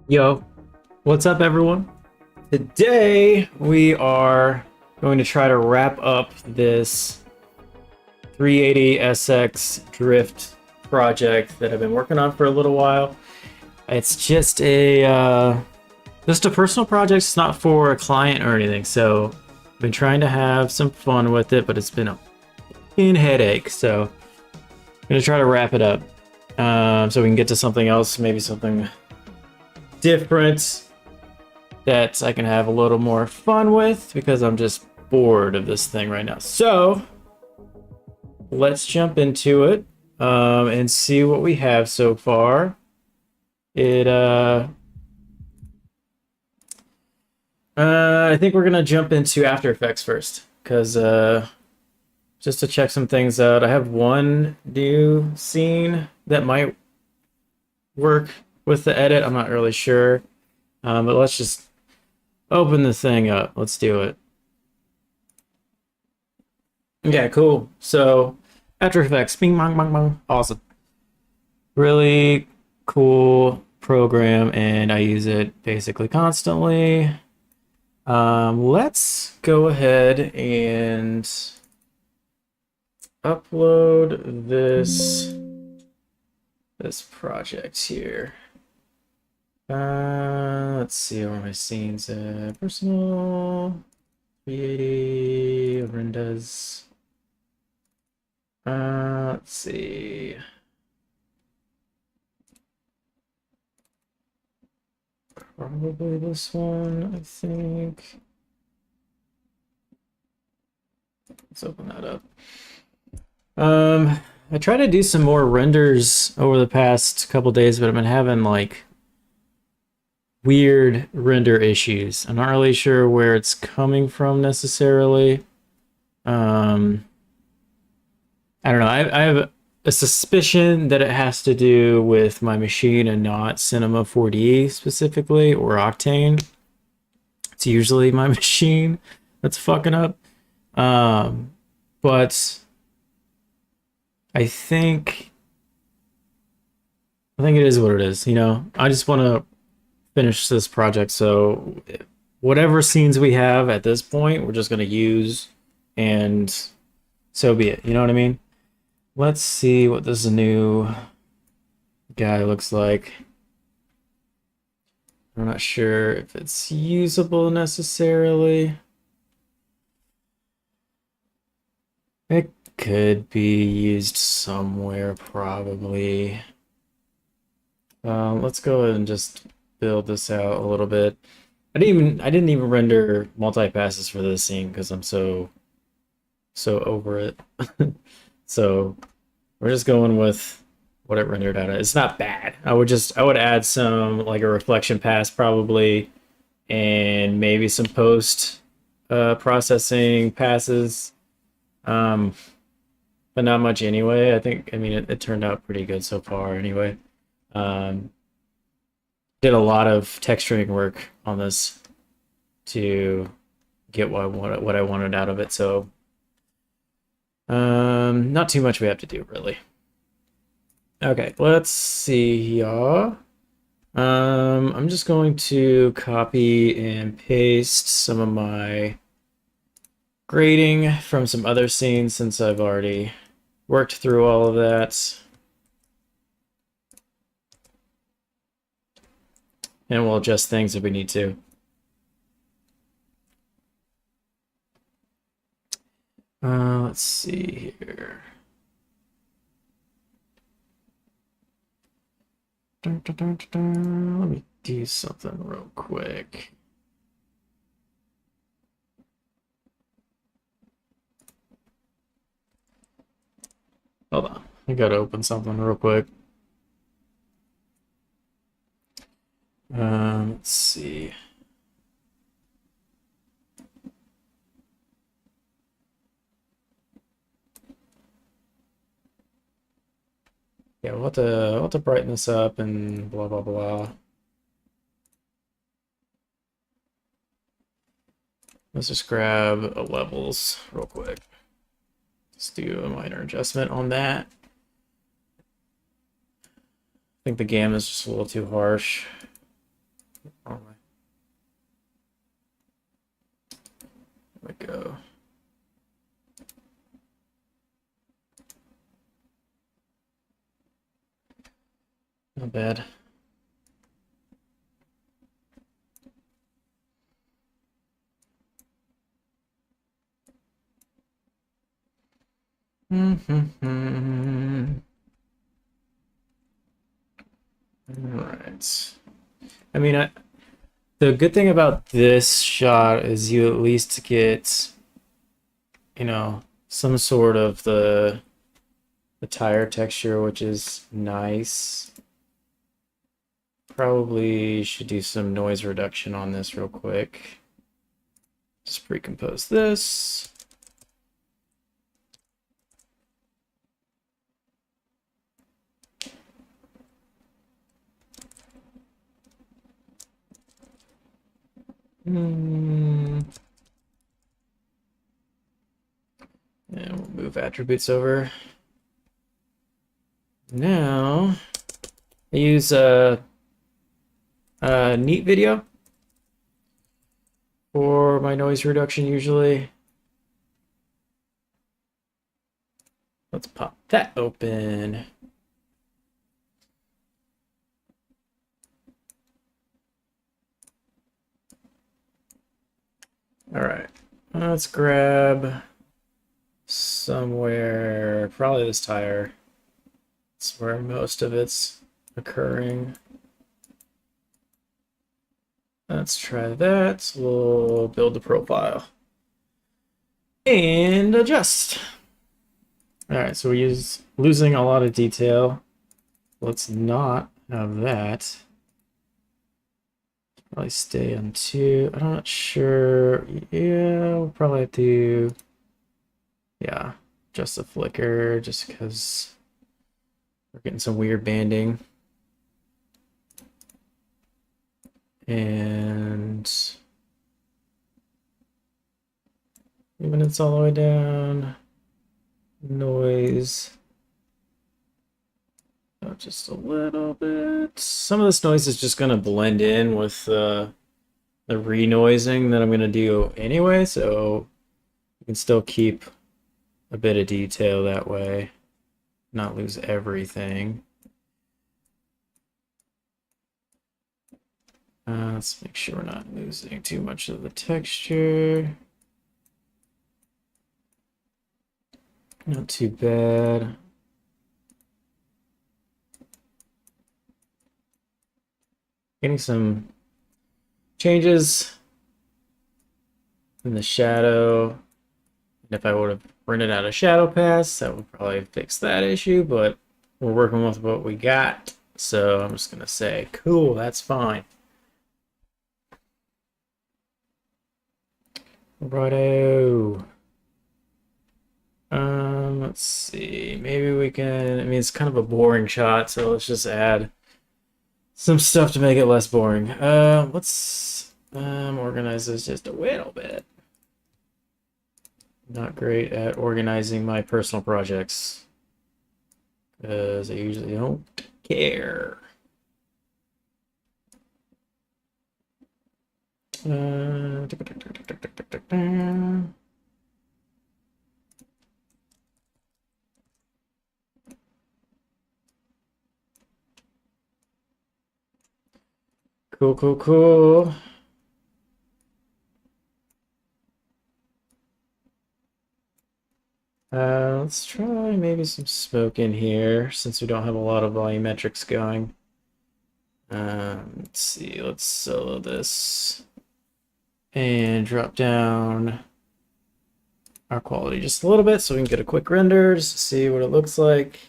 Yo, what's up everyone? Today we are going to try to wrap up this 380SX drift project that I've been working on for a little while. It's just a personal project. It's not for a client or anything, so I've been trying to have some fun with it, but it's been a fucking headache, so I'm gonna try to wrap it up so we can get to something else, maybe something different that I can have a little more fun with, because I'm just bored of this thing right now. So let's jump into it and see what we have so far. I think we're gonna jump into After Effects first, because just to check some things out. I have one new scene that might work with the edit. I'm not really sure, but let's just open the thing up. Let's do it. Yeah, cool. So After Effects, bing bang bang bang, awesome. Really cool program, and I use it basically constantly. Let's go ahead and upload this project here. Let's see where my scenes at. Personal 380 renders. Let's see. Probably this one, I think. Let's open that up. I tried to do some more renders over the past couple days, but I've been having like weird render issues. I'm not really sure where it's coming from necessarily. I don't know. I have a suspicion that it has to do with my machine and not Cinema 4D specifically, or Octane. It's usually my machine that's fucking up. But I think it is what it is, you know? I just want to finish this project, so whatever scenes we have at this point, we're just going to use, and so be it, you know what I mean? Let's see what this new guy looks like. I'm not sure if it's usable necessarily. It could be used somewhere, probably. Let's go ahead and just build this out a little bit. I didn't even render multi-passes for this scene because I'm so over it. So we're just going with what it rendered out of. It's not bad. I would add some, like a reflection pass probably, and maybe some post processing passes. But not much anyway. I mean it turned out pretty good so far anyway. Did a lot of texturing work on this to get what I wanted out of it, so not too much we have to do really. Okay, let's see, y'all. I'm just going to copy and paste some of my grading from some other scenes since I've already worked through all of that. And we'll adjust things if we need to. Let's see here. Let me do something real quick. Hold on, I gotta open something real quick. Let's see. Yeah, we'll have to brighten this up and blah blah blah. Let's just grab levels real quick. Let's do a minor adjustment on that. I think the gamma is just a little too harsh. There we go. Not bad. Right. I mean, the good thing about this shot is you at least get, you know, some sort of the tire texture, which is nice. Probably should do some noise reduction on this real quick. Just pre-compose this. And we'll move attributes over. Now, I use a neat video for my noise reduction usually. Let's pop that open. All right, let's grab somewhere, probably this tire. It's where most of it's occurring. Let's try that. We'll build the profile and adjust. All right, so we're losing a lot of detail. Let's not have that. Probably stay on 2. I'm not sure. Yeah, we'll probably have to, yeah, just a flicker just because we're getting some weird banding. And even it's all the way down, noise. Just a little bit. Some of this noise is just going to blend in with the renoising that I'm going to do anyway, so you can still keep a bit of detail that way, not lose everything. Let's make sure we're not losing too much of the texture. Not too bad. Getting some changes in the shadow. And if I would have printed out a shadow pass, that would probably fix that issue, but we're working with what we got. So I'm just gonna say, cool, that's fine. Righto. Let's see. Maybe we can. I mean, it's kind of a boring shot, so let's just add some stuff to make it less boring. Let's organize this just a little bit. Not great at organizing my personal projects because I usually don't care. Uh, Cool, cool, cool. Let's try maybe some smoke in here since we don't have a lot of volumetrics going. Let's see, let's solo this and drop down our quality just a little bit so we can get a quick render just to see what it looks like.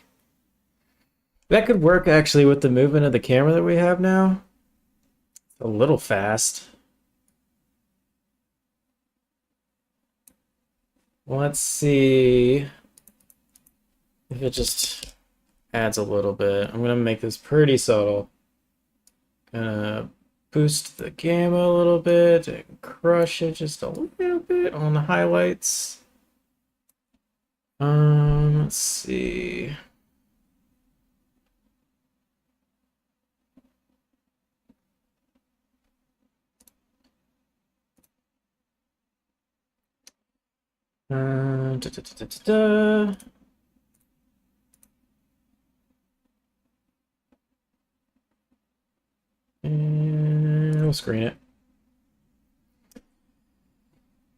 That could work actually with the movement of the camera that we have now. It's a little fast. Let's see if it just adds a little bit. I'm gonna make this pretty subtle. Gonna boost the gamma a little bit and crush it just a little bit on the highlights. Let's see. Da, da, da, da, da. And we'll screen it.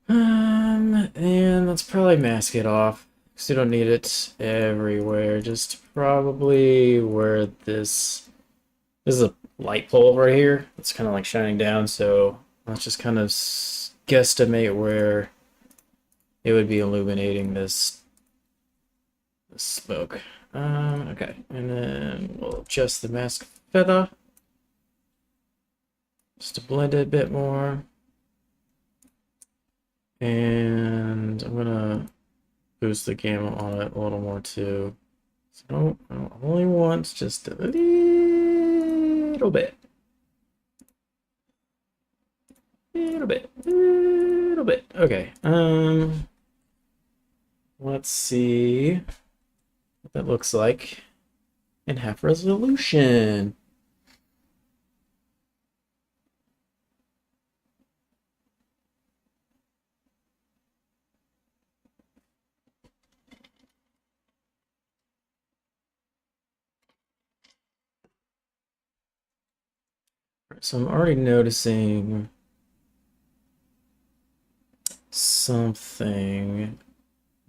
And let's probably mask it off because you don't need it everywhere. Just probably where this is a light pole right here. It's kind of like shining down, so let's just kind of guesstimate where it would be illuminating this smoke. Okay, and then we'll adjust the mask feather just to blend it a bit more. And I'm gonna boost the gamma on it a little more too. So I only want just a little bit. Little bit. Okay. Let's see what that looks like in half resolution. So I'm already noticing something.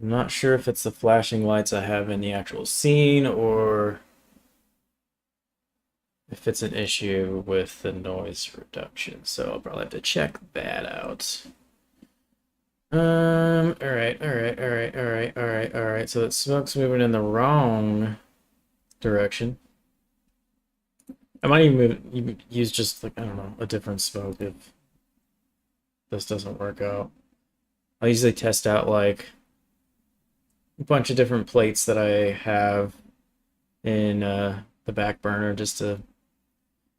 I'm not sure if it's the flashing lights I have in the actual scene or if it's an issue with the noise reduction. So I'll probably have to check that out. All right. So that smoke's moving in the wrong direction. I might even use just like, I don't know, a different smoke if this doesn't work out. I usually test out like a bunch of different plates that I have in the back burner just to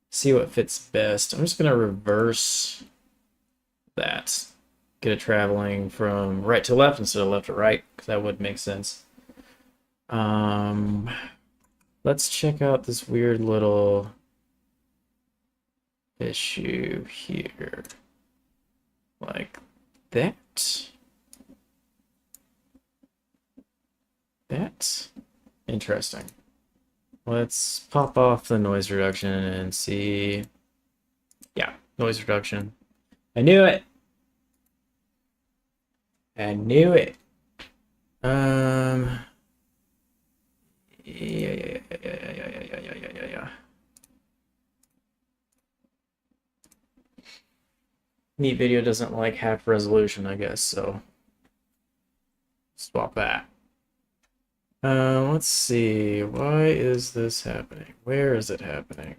see what fits best. I'm just gonna reverse that. Get it traveling from right to left instead of left to right, because that would make sense. Let's check out this weird little issue here. Like that. That's interesting. Let's pop off the noise reduction and see. Yeah, noise reduction. I knew it. I knew it. Yeah. Neat Video doesn't like half resolution, I guess, so swap that. Let's see. Why is this happening? Where is it happening?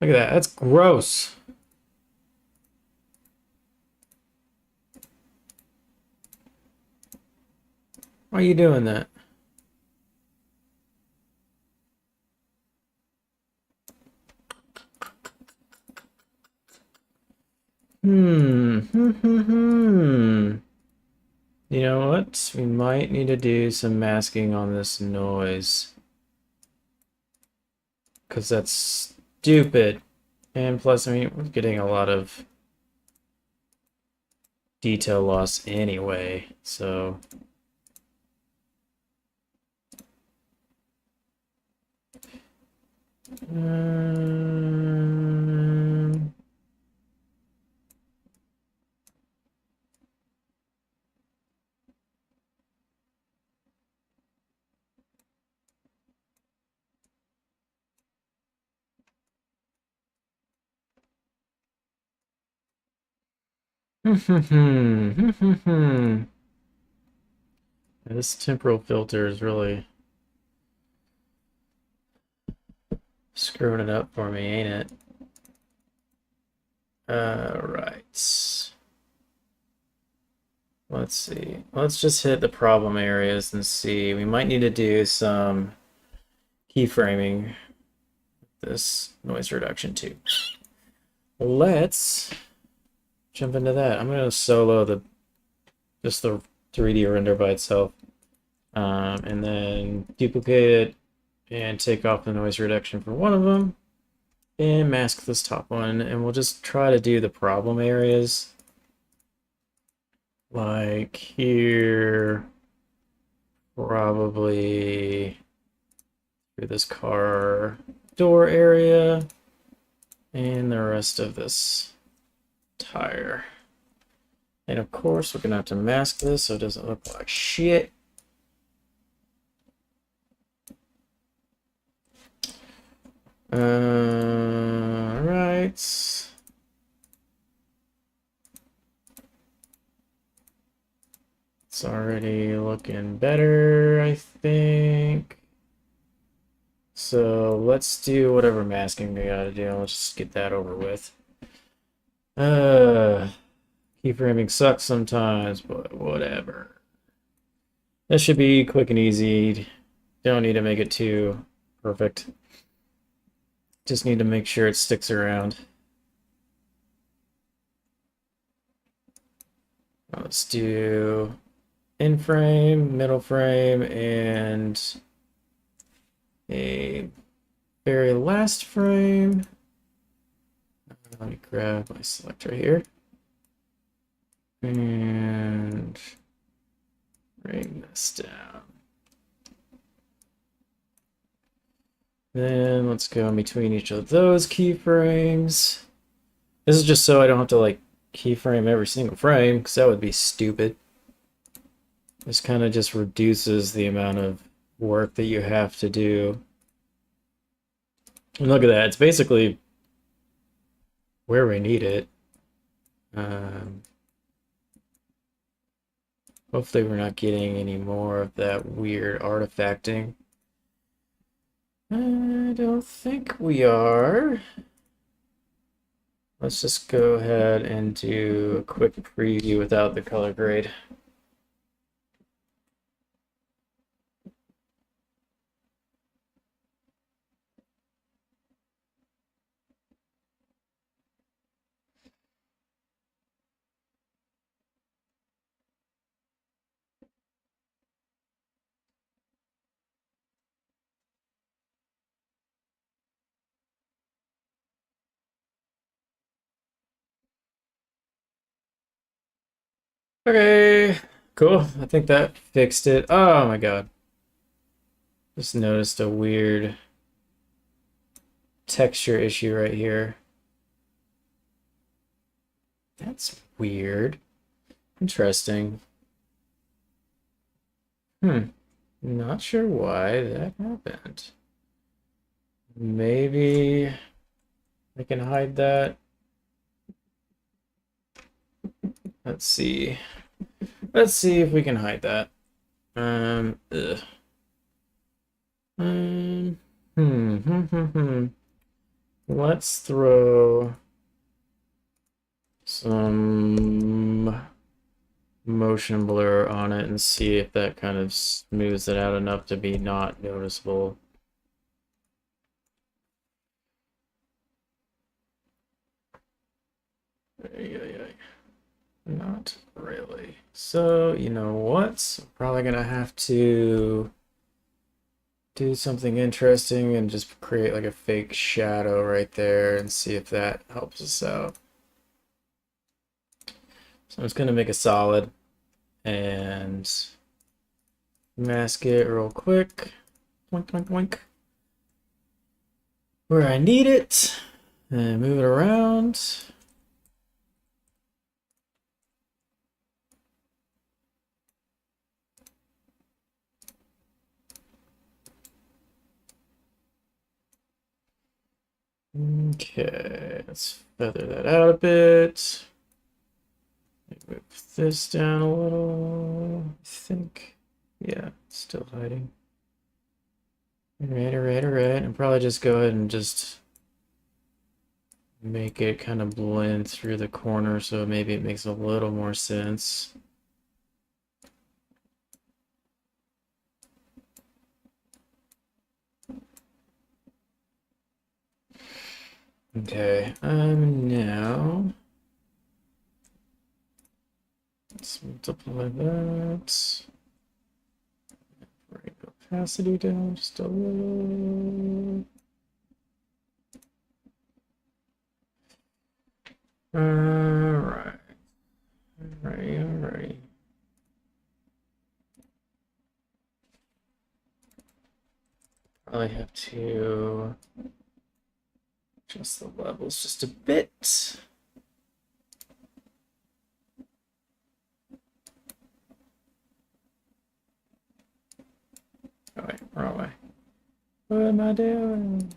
Look at that. That's gross. Why are you doing that? You know what? We might need to do some masking on this noise. because that's stupid. And plus, I mean, we're getting a lot of detail loss anyway, so... This temporal filter is really screwing it up for me, ain't it? Right. Let's see. Let's just hit the problem areas and see. We might need to do some keyframing. This noise reduction too. Let's jump into that. I'm gonna solo just the 3D render by itself, and then duplicate it and take off the noise reduction for one of them, and mask this top one, and we'll just try to do the problem areas, like here, probably through this car door area, and the rest of this tire. And of course, we're gonna have to mask this so it doesn't look like shit. Right. It's already looking better, I think. So let's do whatever masking we gotta do. Let's just get that over with. Keyframing sucks sometimes, but whatever. This should be quick and easy. Don't need to make it too perfect. Just need to make sure it sticks around. Let's do in frame, middle frame, and a very last frame. Let me grab my selector here and bring this down. Then let's go in between each of those keyframes. This is just so I don't have to like keyframe every single frame, because that would be stupid. This kind of just reduces the amount of work that you have to do. And look at that, it's basically where we need it. Hopefully we're not getting any more of that weird artifacting. I don't think we are. Let's just go ahead and do a quick preview without the color grade. Okay, cool. I think that fixed it. Oh my god. Just noticed a weird texture issue right here. That's weird. Interesting. Not sure why that happened. Maybe I can hide that. Let's see. Let's see if we can hide that. Let's throw some motion blur on it and see if that kind of smooths it out enough to be not noticeable. Not really. So, you know what? I'm probably gonna have to do something interesting and just create like a fake shadow right there and see if that helps us out. So I'm just gonna make a solid and mask it real quick. Wink, wink, wink. Where I need it and move it around. Okay, let's feather that out a bit. Move this down a little, I think. Yeah, it's still hiding. Alright, alright, alright. And probably just go ahead and just make it kind of blend through the corner so maybe it makes a little more sense. Okay, now let's multiply that. Bring opacity down just a little. Alright. Alright. Probably have to adjust the levels just a bit. Oh wait, wrong way. What am I doing?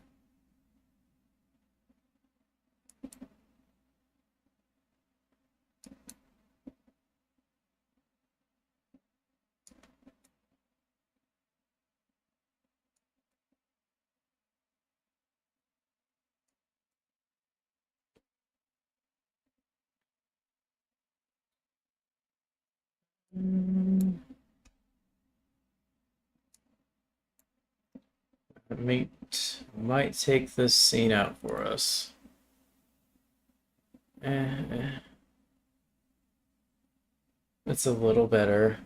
Might take this scene out for us. It's a little better.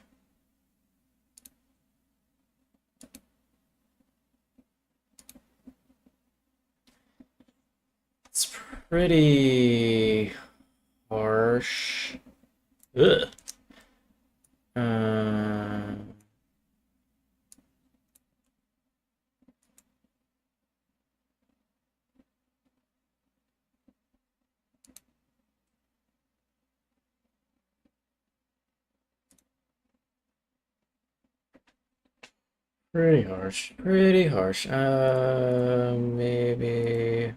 It's pretty harsh. Ugh. Pretty harsh. Pretty harsh. Maybe.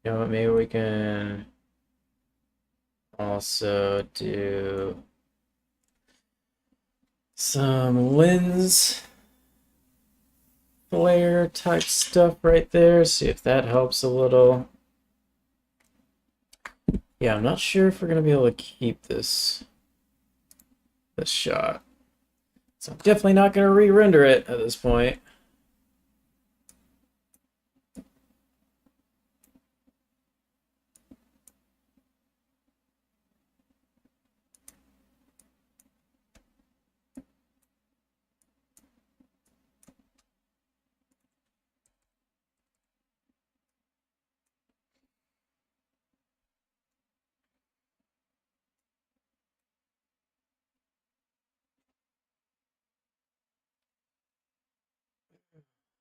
You know what? Maybe we can also do some lens flare type stuff right there. See if that helps a little. Yeah, I'm not sure if we're gonna be able to keep this shot. So I'm definitely not gonna re-render it at this point.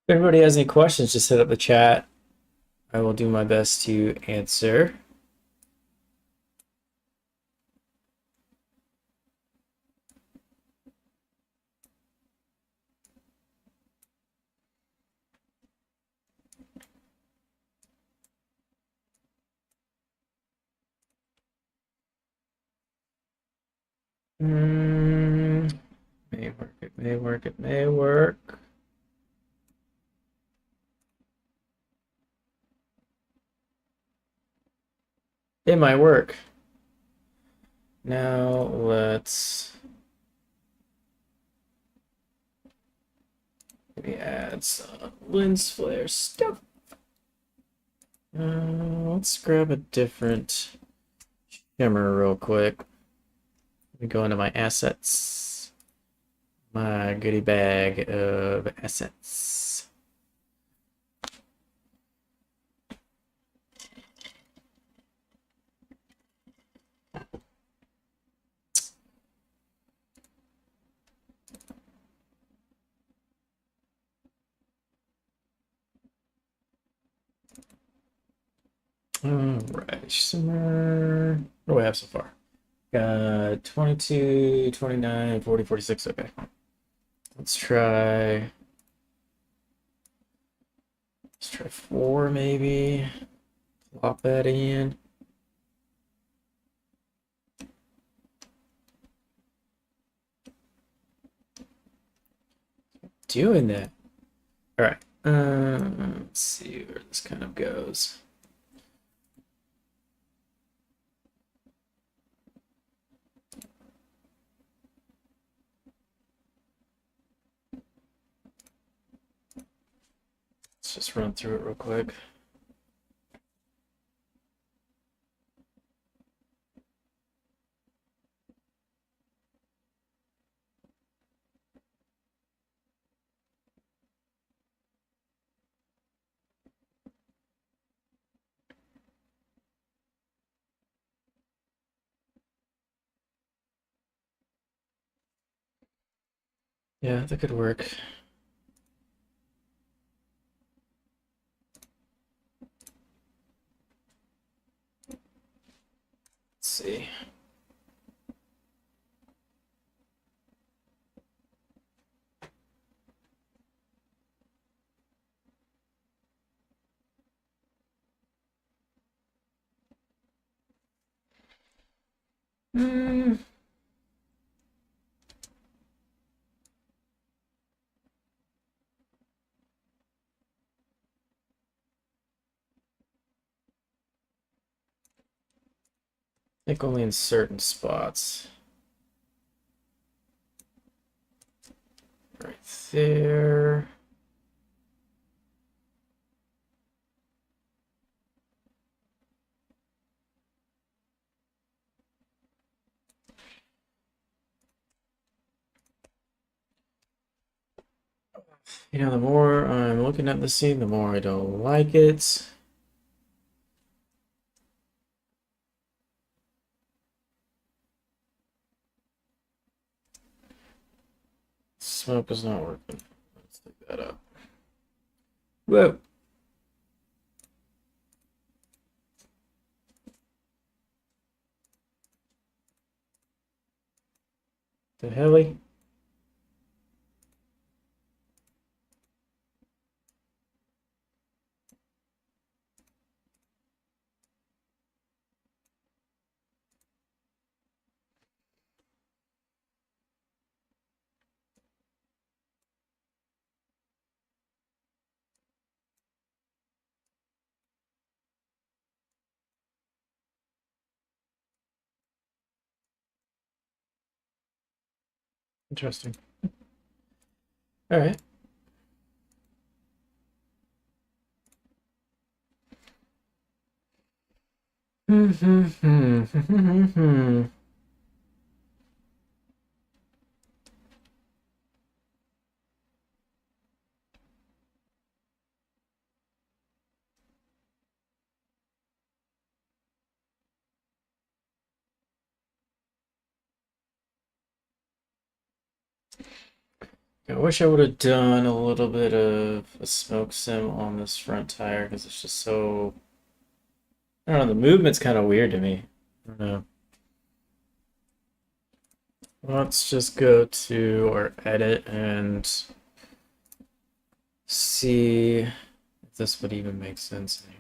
If everybody has any questions, just hit up the chat. I will do my best to answer. May work, it may work, it may work. It might work. Now let's maybe add some lens flare stuff. Let's grab a different shimmer real quick. Let me go into my assets. My goodie bag of assets. reach somewhere. What do I have so far? Got 22, 29, 40, 46. Okay. Let's try 4 maybe. Plop that in. Doing that. All right. Let's see where this kind of goes. Let's just run through it real quick. Yeah, that could work. Let's see. I think only in certain spots. Right there. You know, the more I'm looking at the scene, the more I don't like it. Smoke is not working. Let's take that up. Whoa. The heli? Interesting. All right. I wish I would have done a little bit of a smoke sim on this front tire because it's just so. I don't know, the movement's kind of weird to me. I don't know. Let's just go to our edit and see if this would even make sense in here.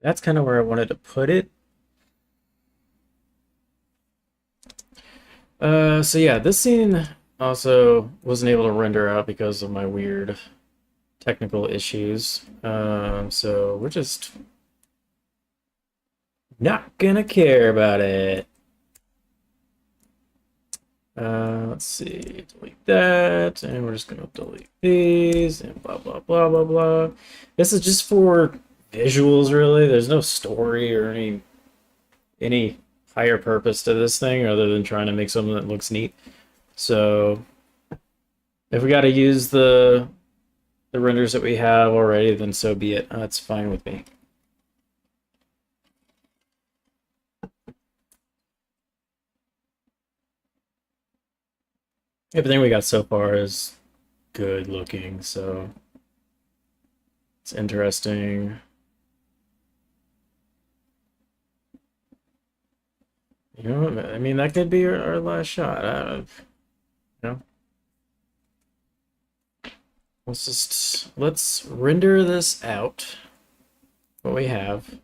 That's kind of where I wanted to put it. So yeah, this scene also wasn't able to render out because of my weird technical issues. So we're just not gonna care about it. Let's see, delete that, and we're just gonna delete these, and blah, blah, blah, blah, blah. This is just for visuals, really. There's no story or any higher purpose to this thing other than trying to make something that looks neat. So if we gotta use the renders that we have already, then so be it. That's fine with me. Everything we got so far is good looking, so it's interesting. You know, I mean, that could be our last shot. You know, let's render this out, what we have,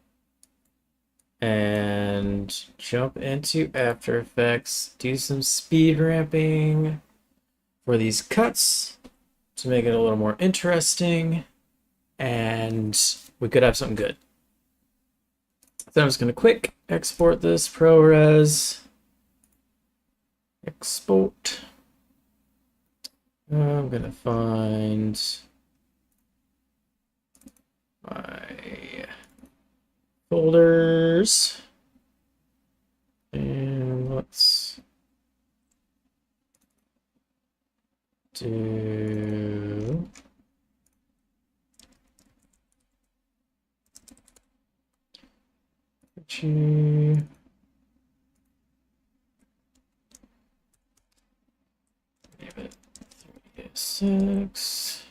and jump into After Effects, do some speed ramping for these cuts to make it a little more interesting, and we could have something good. So I'm just going to quick export this ProRes. Export. I'm going to find my folders. And let's do G. Name it 386.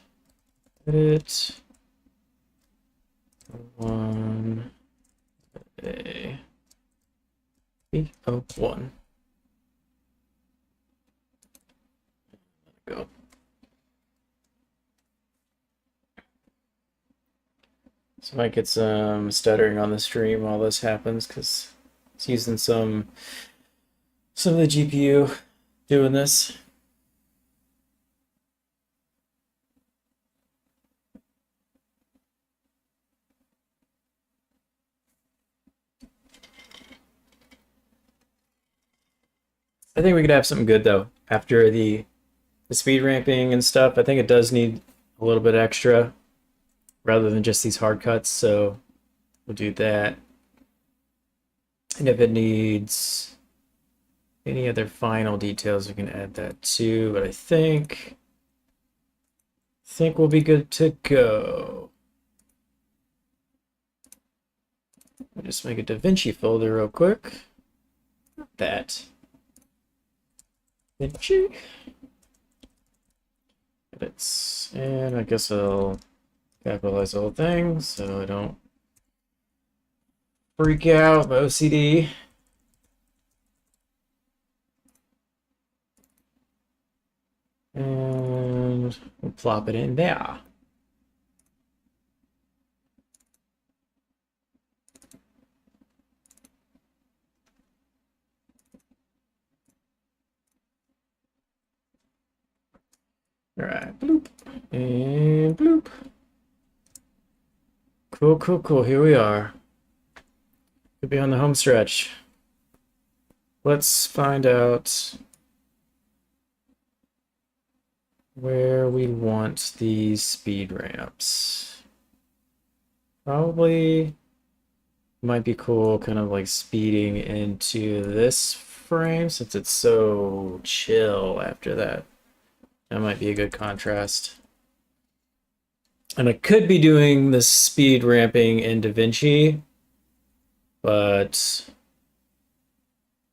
Edit 1 A B01. Go. So I might get some stuttering on the stream while this happens because it's using some of the GPU doing this. I think we could have something good though after the speed ramping and stuff. I think it does need a little bit extra rather than just these hard cuts, so we'll do that. And if it needs any other final details, we can add that too, but I think we'll be good to go. I'll just make a DaVinci folder real quick. That. DaVinci. Edits. And I guess I'll capitalize the whole thing so I don't freak out by OCD. And we'll plop it in there. All right, bloop, and bloop. Cool, cool, cool. Here we are. Could be on the home stretch. Let's find out where we want these speed ramps. Probably might be cool kind of like speeding into this frame since it's so chill after that. That might be a good contrast. And I could be doing the speed ramping in DaVinci, but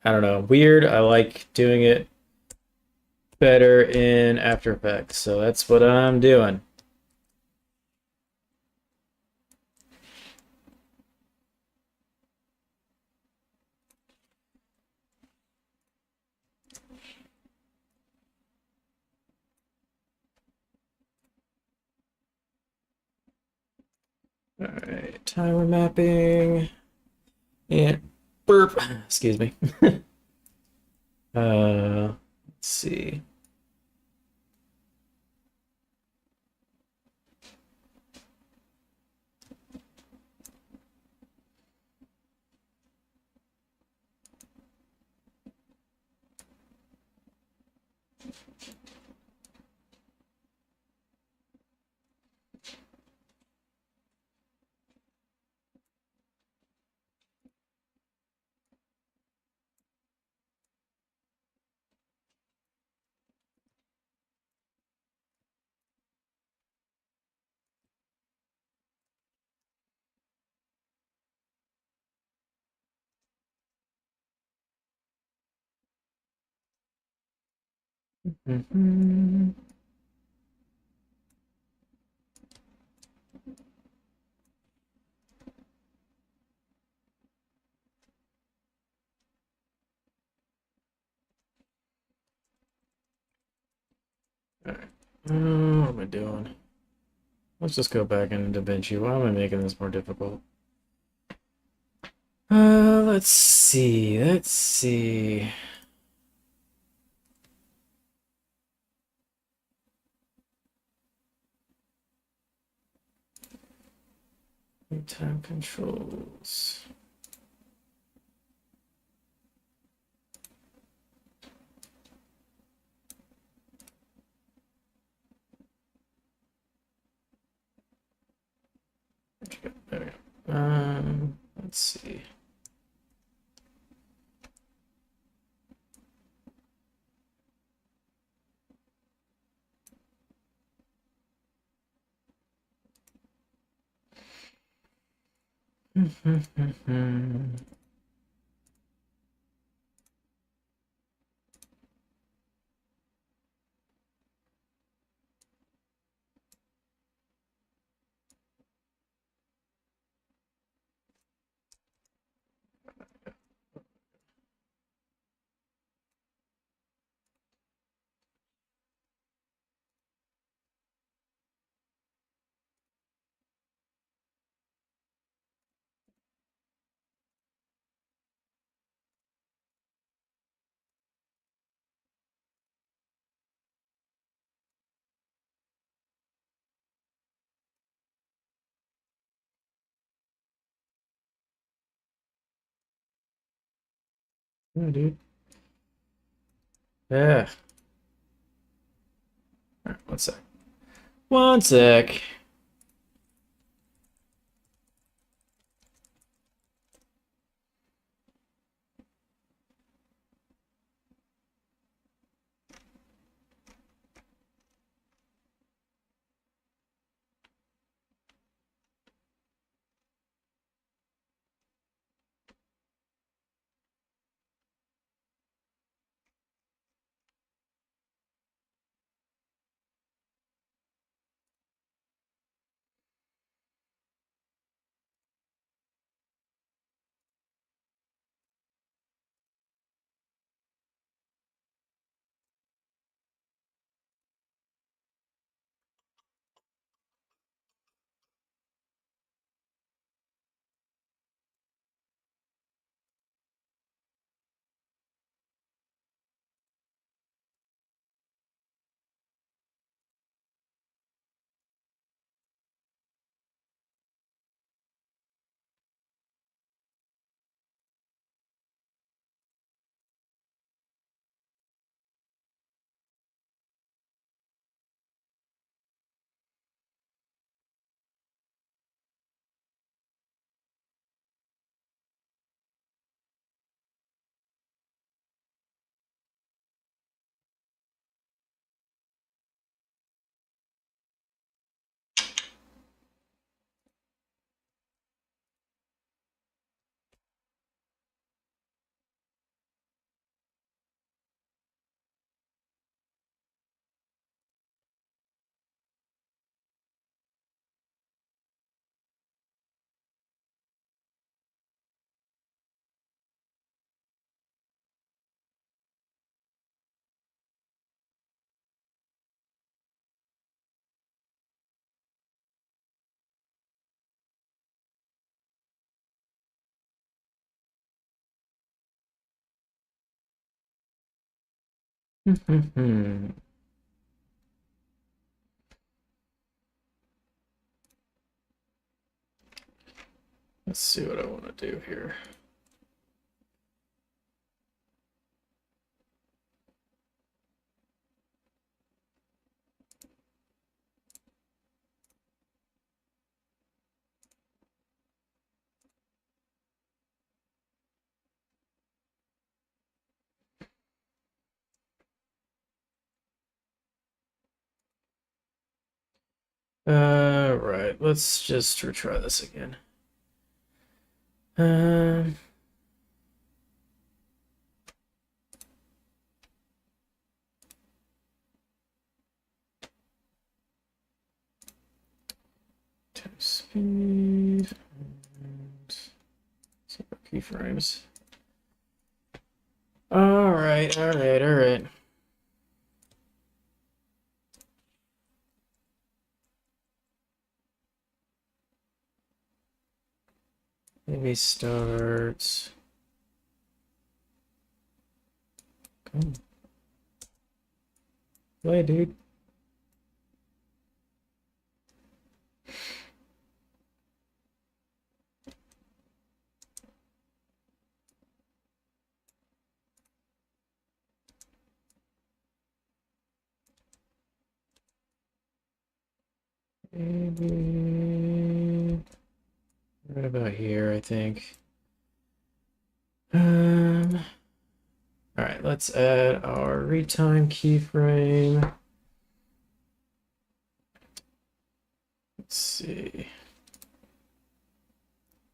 I don't know. Weird. I like doing it better in After Effects, so that's what I'm doing. All right, timer mapping and burp. Excuse me. Let's see. Mm-hmm. All right. What am I doing? Let's just go back into DaVinci. Why am I making this more difficult? Let's see. Let's see. Time controls. There we go. Let's see. Yeah, dude. Yeah. All right, one sec. One sec. Let's see what I want to do here. Right. Let's just retry this again. Um, Time speed and zero keyframes. All right, all right, all right. Maybe start. Come play, dude. Maybe right about here, I think. All right, let's add our read time keyframe. Let's see.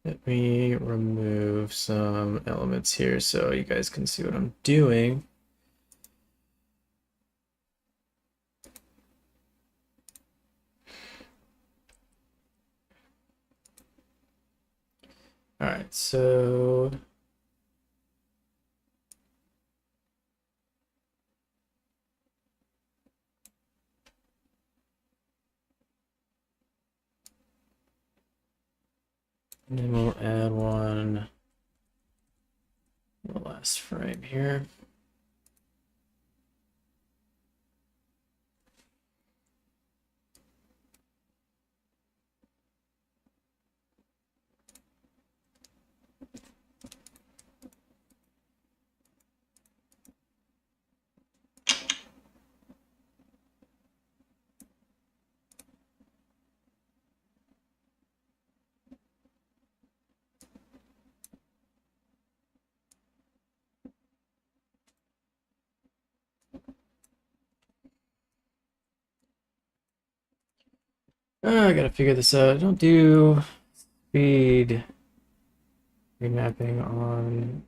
Let me remove some elements here so you guys can see what I'm doing. All right, so and then we'll add one in the last frame here. I gotta figure this out. Don't do speed remapping on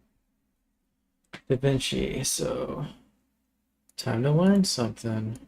DaVinci, so time to learn something.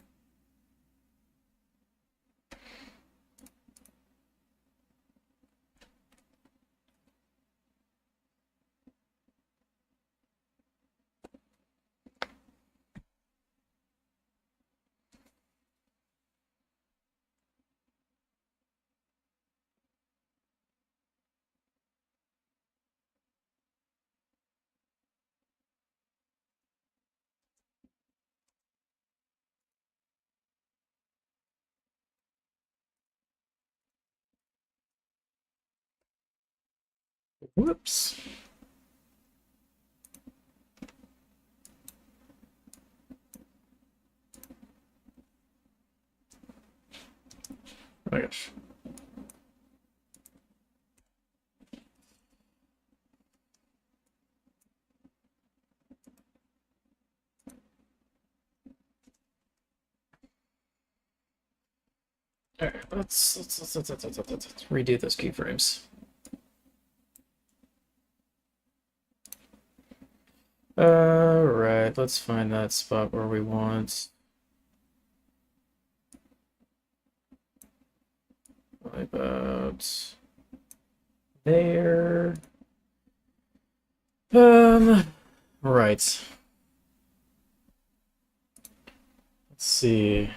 Whoops. Oh my gosh. All right, let's redo those keyframes. All right, let's find that spot where we want. About there. Right. Let's see.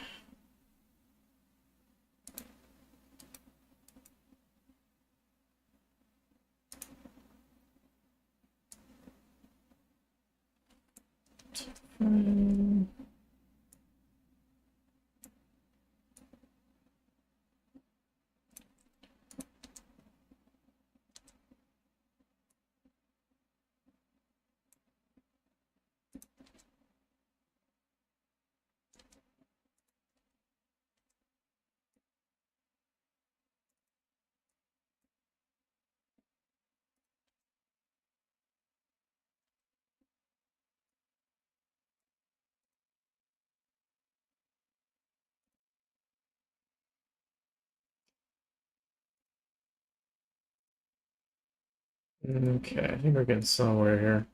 Okay, I think we're getting somewhere here.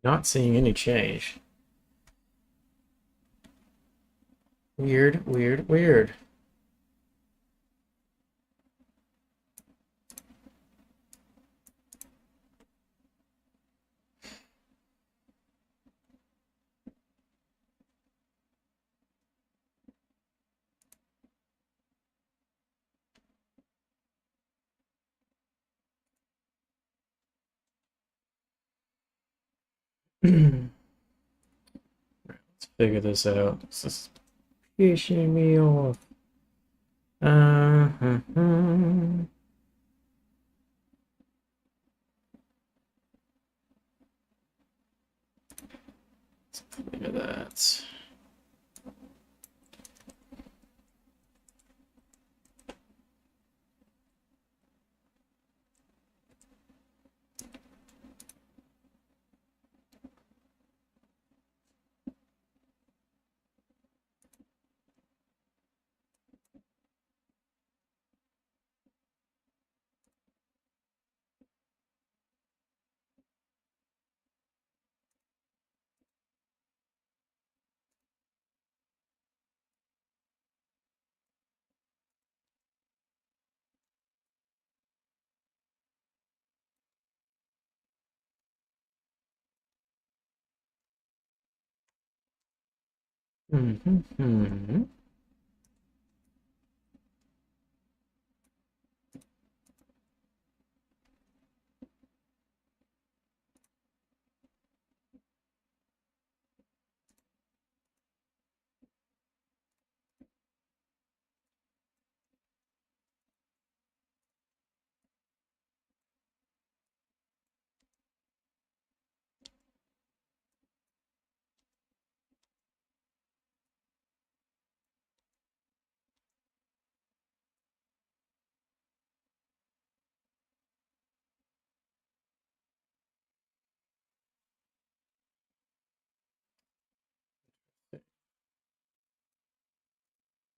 Not seeing any change. Weird, weird, weird. Let's figure this out. This is pissing me off. Look at that.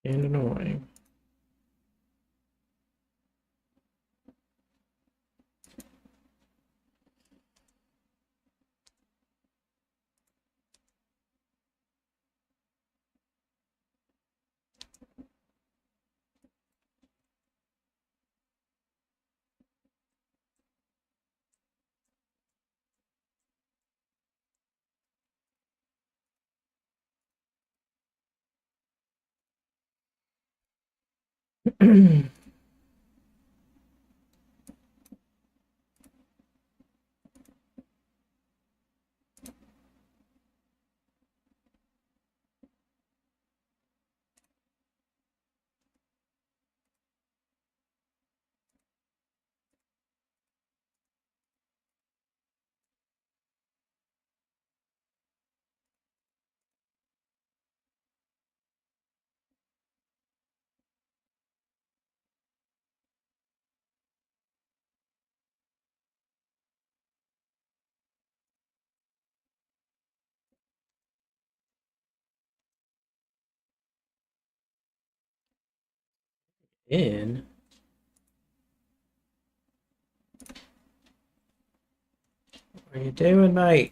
And annoying. In. What are you doing, mate?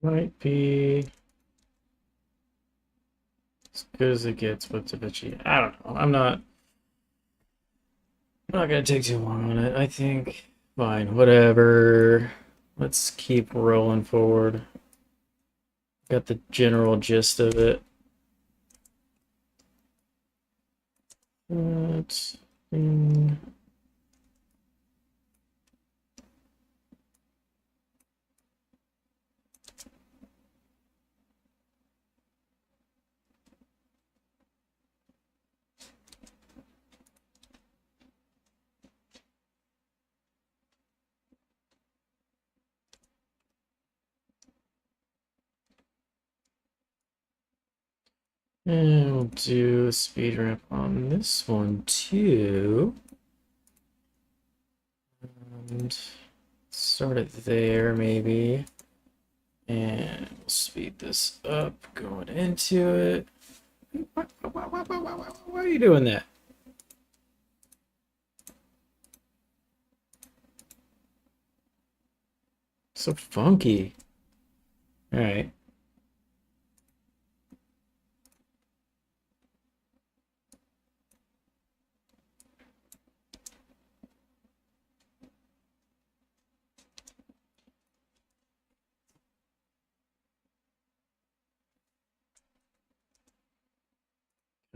Might be as good as it gets with DaVinci. I don't know. I'm not gonna take too long on it. I think fine, whatever. Let's keep rolling forward. Got the general gist of it. Let's and we'll do a speed ramp on this one too. And start it there maybe. And we'll speed this up going into it. Why are you doing that? So funky. All right.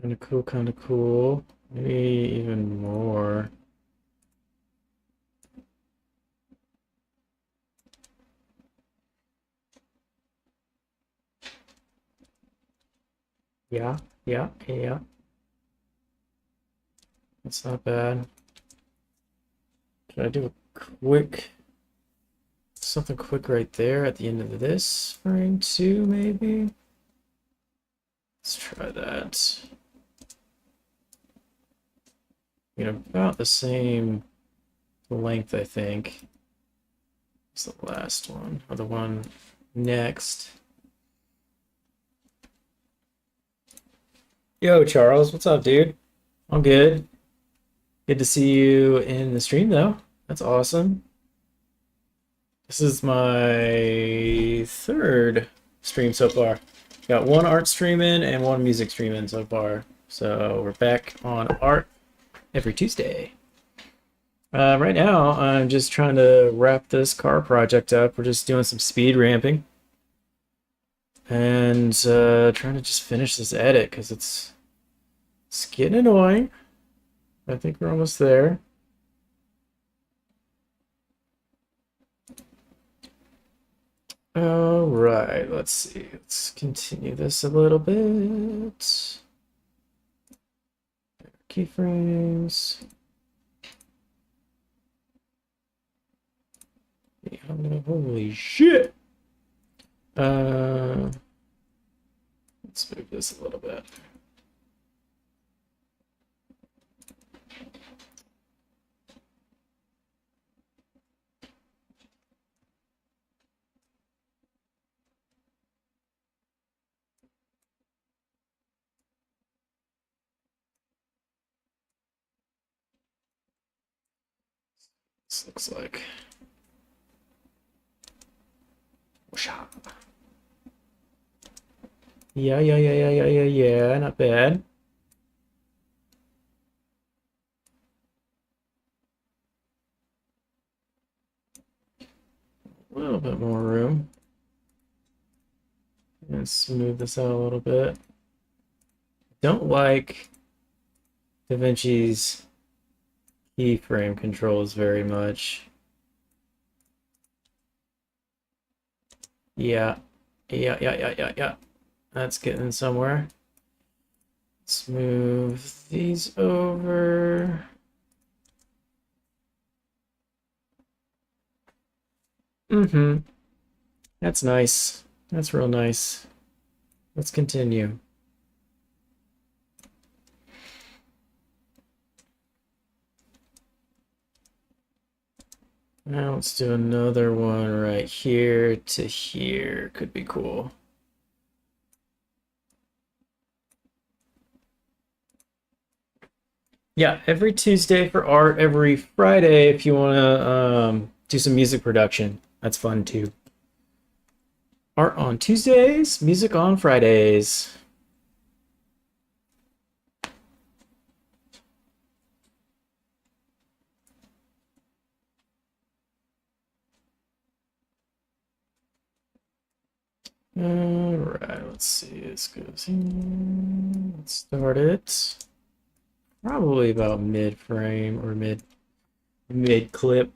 Kind of cool, kind of cool. Maybe even more. Yeah, yeah, yeah. That's not bad. Can I do a quick, something quick right there at the end of this frame too, maybe? Let's try that. About the same length, I think. It's the last one, or the one next. Yo, Charles, what's up, dude? I'm good. Good to see you in the stream, though. That's awesome. This is my third stream so far. Got one art stream in and one music stream in so far. So we're back on art every Tuesday. Right now, I'm just trying to wrap this car project up. We're just doing some speed ramping. And trying to just finish this edit because it's getting annoying. I think we're almost there. All right, let's see. Let's continue this a little bit. Keyframes. Yeah, holy shit! Let's move this a little bit. This looks like. Yeah, not bad. A little bit more room. And smooth this out a little bit. Don't like DaVinci's keyframe controls very much. Yeah. That's getting somewhere. Let's move these over. That's nice. That's real nice. Let's continue. Now let's do another one right here to here. Could be cool. Yeah, every Tuesday for art, every Friday if you want to do some music production. That's fun too. Art on Tuesdays, music on Fridays. All right, let's see. This goes in. Let's start it. Probably about mid frame or mid clip.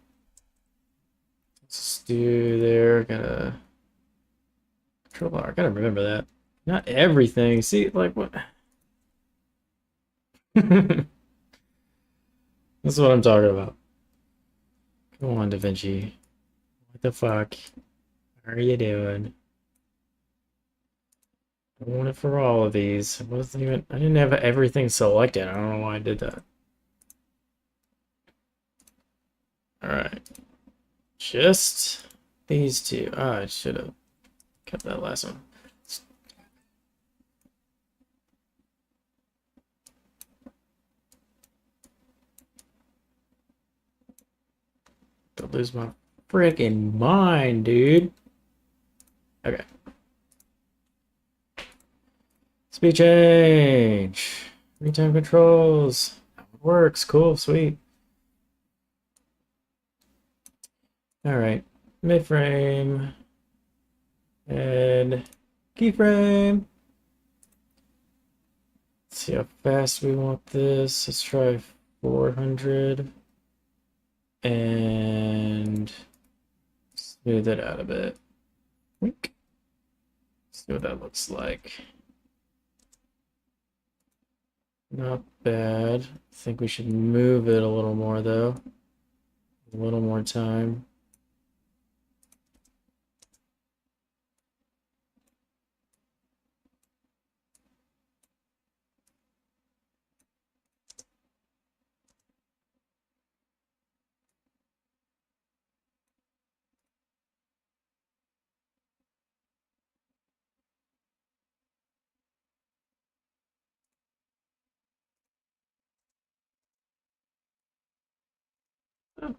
Let's do there. Gotta control R. Gotta remember that. Not everything. See, like what? That's what I'm talking about. Come on, Da Vinci. What the fuck are you doing? I want it for all of these. It wasn't even. I didn't have everything selected. I don't know why I did that. All right, just these two. Ah, I should have kept that last one. Don't lose my freaking mind, dude. Okay. Speed change. Real-time controls. It works. Cool. Sweet. All right. Mid-frame. And keyframe. Let's see how fast we want this. Let's try 400. And smooth it out a bit. Wink. See what that looks like. Not bad. I think we should move it a little more though. A little more time. Oh.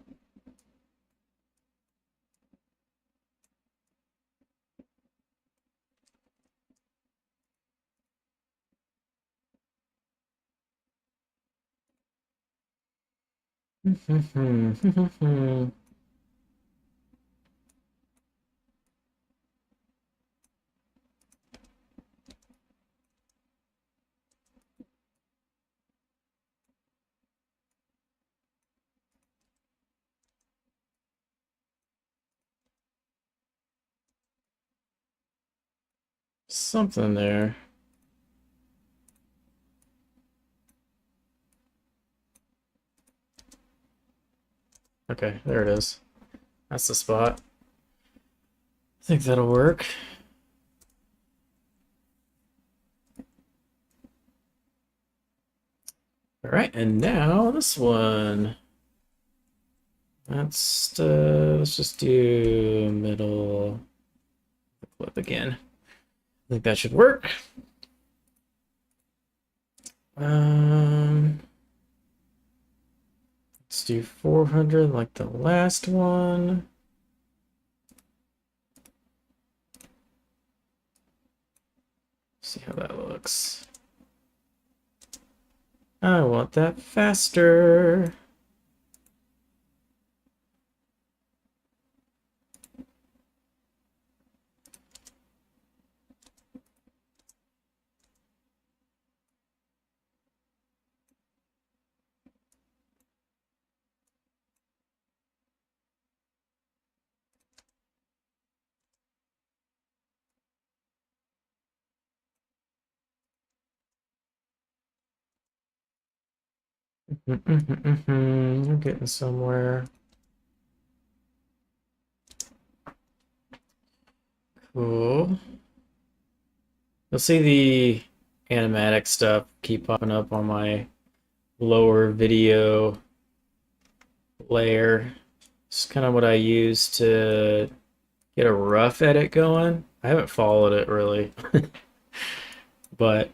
Something there. Okay, there it is. That's the spot. I think that'll work. All right, and now this one. Let's just do middle clip again. I think that should work. Let's do 400 like the last one. See how that looks. I want that faster. I'm getting somewhere. Cool. You'll see the animatic stuff keep popping up on my lower video layer. It's kind of what I use to get a rough edit going. I haven't followed it really, but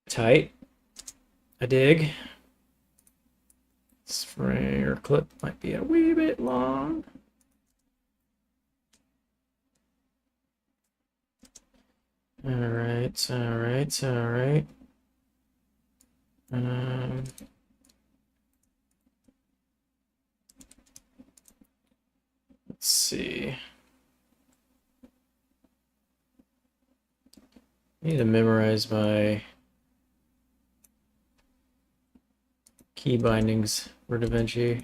tight. I dig. This frame clip might be a wee bit long. All right, all right, all right. Let's see. I need to memorize my key bindings for DaVinci.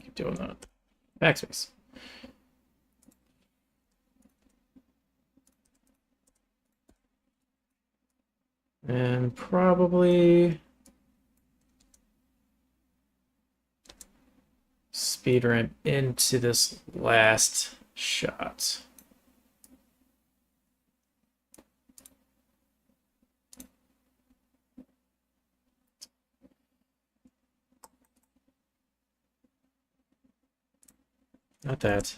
Keep doing that. Backspace. And probably speed ramp into this last shot. Not that.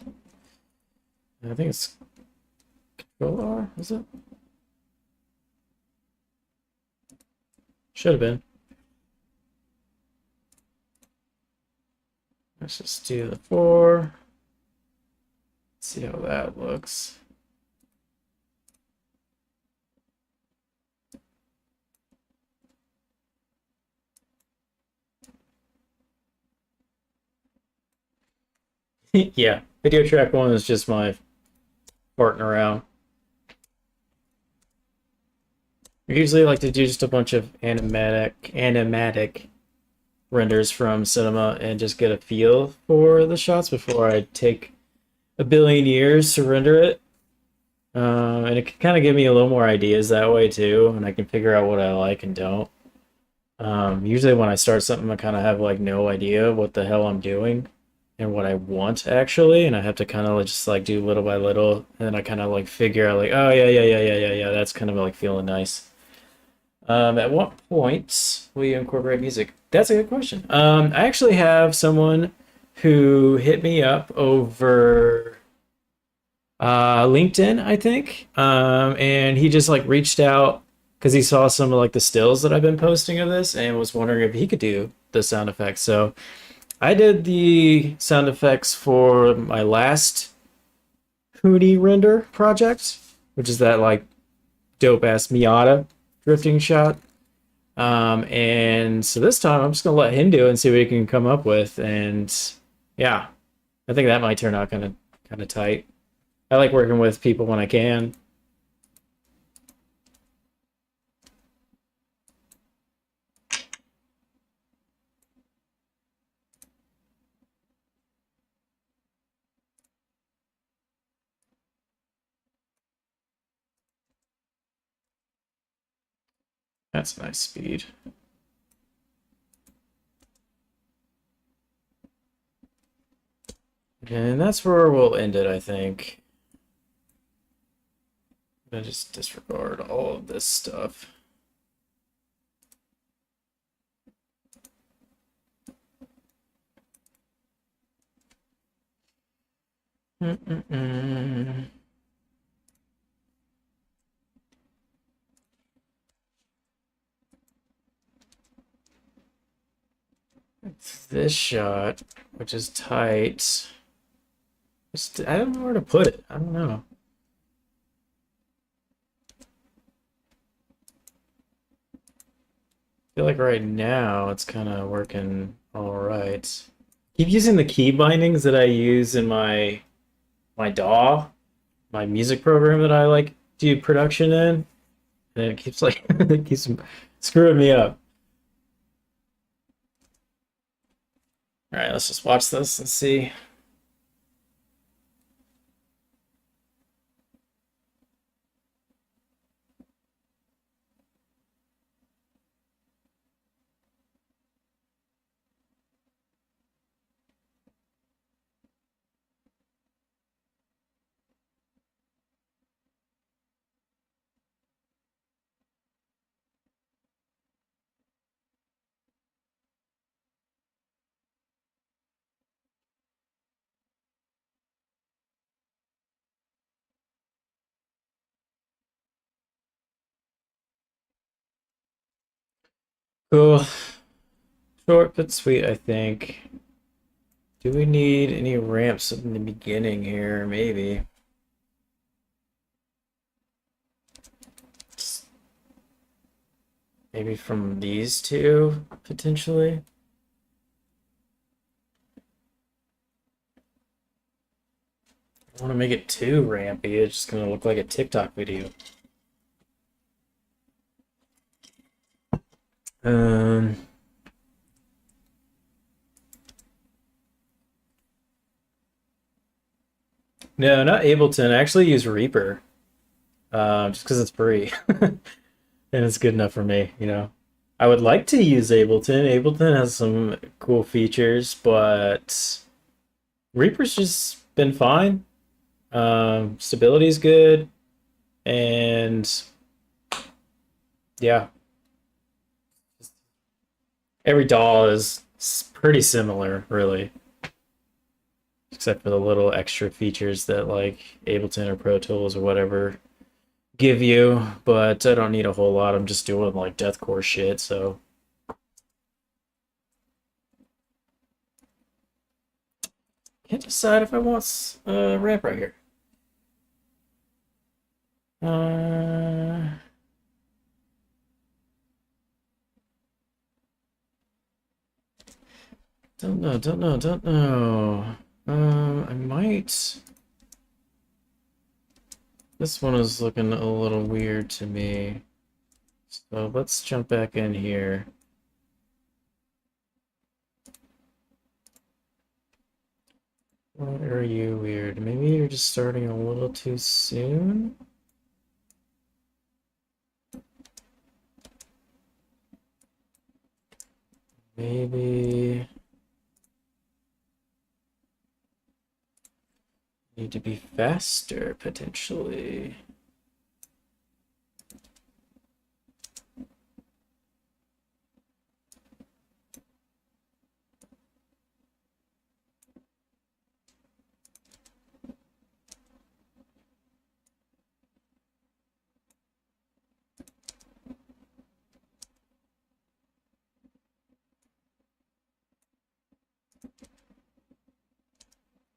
I think it's Control R, is it? Should have been. Let's just do the 4. See how that looks. Yeah, video track 1 is just my farting around. I usually like to do just a bunch of animatic renders from cinema and just get a feel for the shots before I take a billion years to render it. And it can kind of give me a little more ideas that way too, and I can figure out what I like and don't. Usually when I start something, I kind of have like no idea what the hell I'm doing and what I want actually, and I have to kind of just like do little by little, and then I kind of like figure out like, oh yeah, that's kind of like feeling nice. At what point will you incorporate music? That's a good question. I actually have someone who hit me up over LinkedIn, I think, and he just like reached out because he saw some of like the stills that I've been posting of this and was wondering if he could do the sound effects. So I did the sound effects for my last Hootie render project, which is that like dope ass Miata drifting shot. And so this time I'm just gonna let him do it and see what he can come up with. And yeah, I think that might turn out kind of tight. I like working with people when I can. That's a nice speed. And that's where we'll end it, I think. I'm gonna just disregard all of this stuff. This shot, which is tight. I don't know where to put it. I don't know. I feel like right now it's kind of working all right. Keep using the key bindings that I use in my DAW, my music program that I like do production in, and it keeps like it keeps screwing me up. All right, let's just watch this and see. Cool. Short but sweet, I think. Do we need any ramps in the beginning here? Maybe. Maybe from these two, potentially. I want to make it too rampy. It's just gonna look like a TikTok video. Um, no, not Ableton. I actually use Reaper, just because it's free and it's good enough for me. I would like to use Ableton. Ableton has some cool features, but Reaper's just been fine. Stability's good, and yeah, every DAW is pretty similar, really, except for the little extra features that like Ableton or Pro Tools or whatever give you. But I don't need a whole lot. I'm just doing like deathcore shit, so can't decide if I want a ramp right here. Uh, don't know, don't know, don't know. I might. This one is looking a little weird to me. So let's jump back in here. What are you weird? Maybe you're just starting a little too soon? Maybe need to be faster, potentially.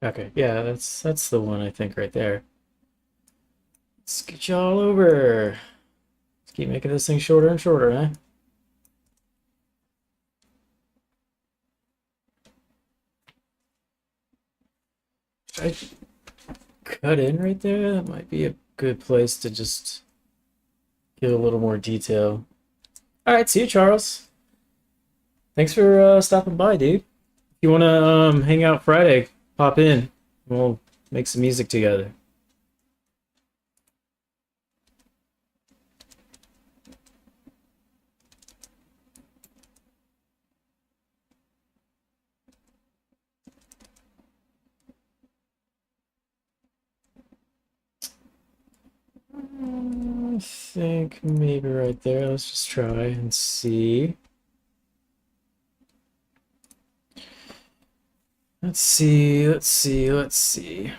Okay, yeah, that's the one I think right there. Let's get you all over. Let's keep making this thing shorter and shorter, huh? Should I cut in right there? That might be a good place to just get a little more detail. All right, see you, Charles. Thanks for stopping by, dude. If you want to hang out Friday, pop in. We'll make some music together. I think maybe right there. Let's just try and see. Let's see, let's see, let's see.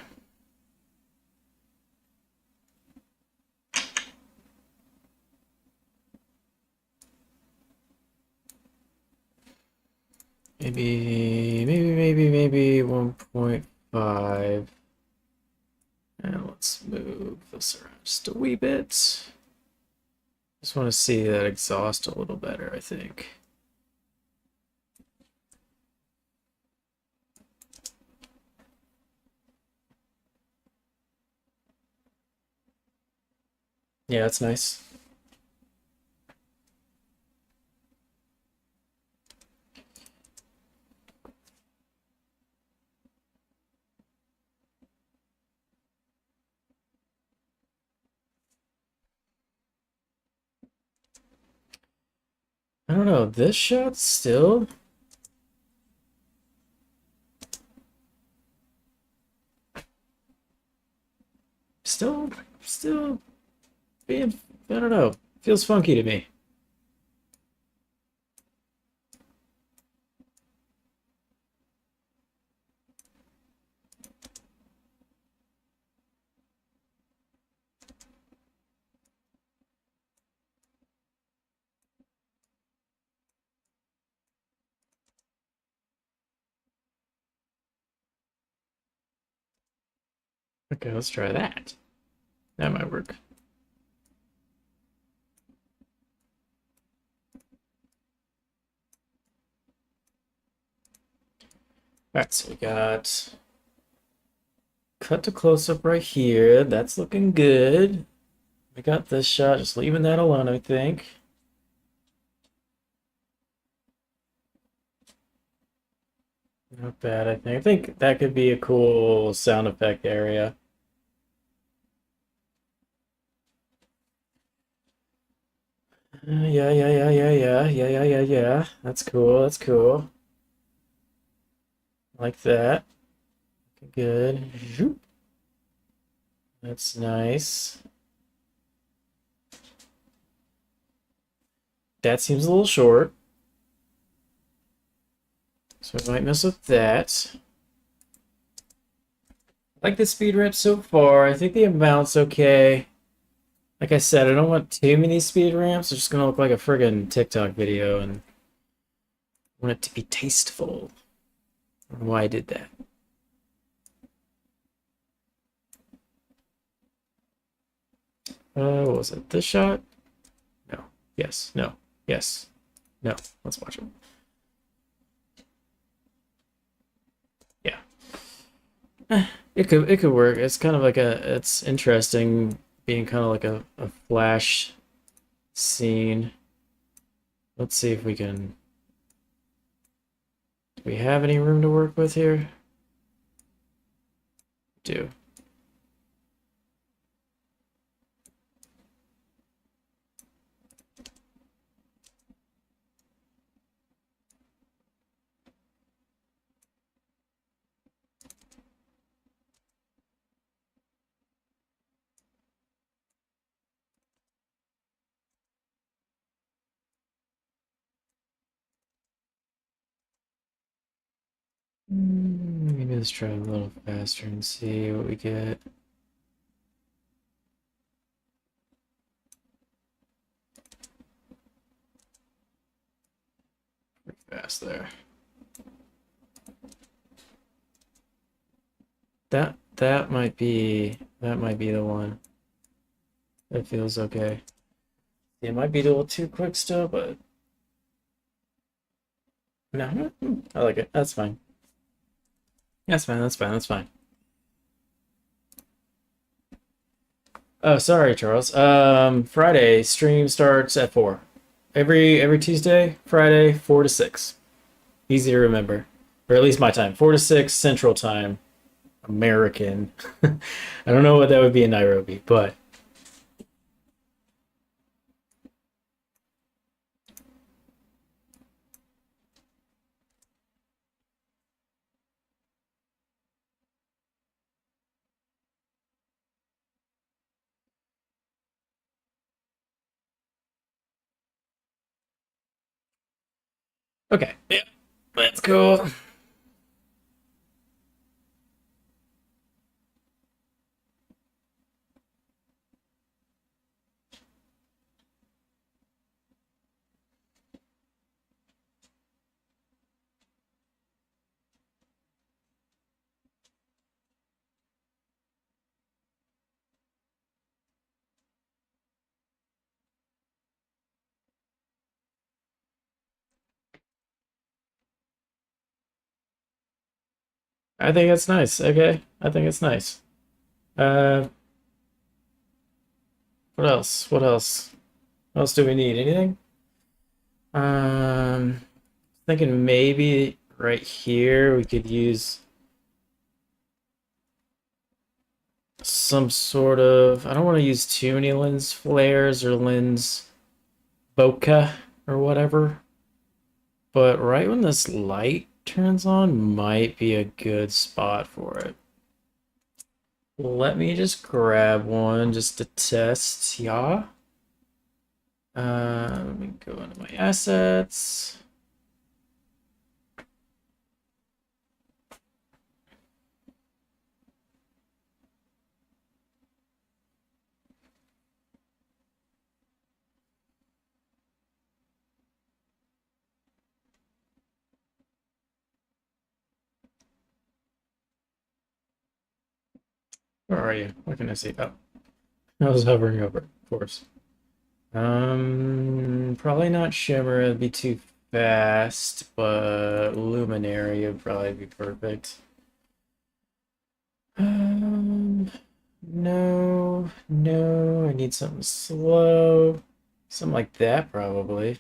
Maybe 1.5. And let's move this around just a wee bit. Just want to see that exhaust a little better, I think. Yeah, that's nice. I don't know, this shot still being, I don't know, feels funky to me. Okay, let's try that. That might work. Alright, so we got cut to close up right here. That's looking good. We got this shot, just leaving that alone, I think. Not bad, I think. I think that could be a cool sound effect area. Yeah. That's cool, that's cool. Like that. Good. Zoop. That's nice. That seems a little short. So we might mess with that. I like the speed ramp so far. I think the amount's okay. Like I said, I don't want too many speed ramps. It's just gonna look like a friggin' TikTok video, and I want it to be tasteful. I don't know why I did that. What was it? This shot? No. Yes. No. Yes. No. Let's watch it. Yeah. It could work. It's kind of like it's interesting being kind of like a flash scene. Let's see if we can. Do we have any room to work with here? We do. Maybe let's try a little faster and see what we get. Pretty fast there. That might be the one. It feels okay. It might be a little too quick still, but no, I like it. That's fine. That's fine. That's fine. That's fine. Oh, sorry, Charles. Friday stream starts at 4. Every Tuesday, Friday, 4 to 6. Easy to remember, or at least my time, 4 to 6 Central Time, American. I don't know what that would be in Nairobi, but okay. Yeah, that's cool. I think it's nice. Okay, I think it's nice. Uh, what else? What else? What else do we need? Anything? Thinking maybe right here we could use some sort of. I don't want to use too many lens flares or lens bokeh or whatever, but right when this light turns on might be a good spot for it. Let me just grab one just to test. Yeah. Let me go into my assets. Where are you? What can I see? Oh, I was hovering over it, of course. Probably not shimmer, it'd be too fast, but luminary would probably be perfect. Um, no, no, I need something slow. Something like that, probably.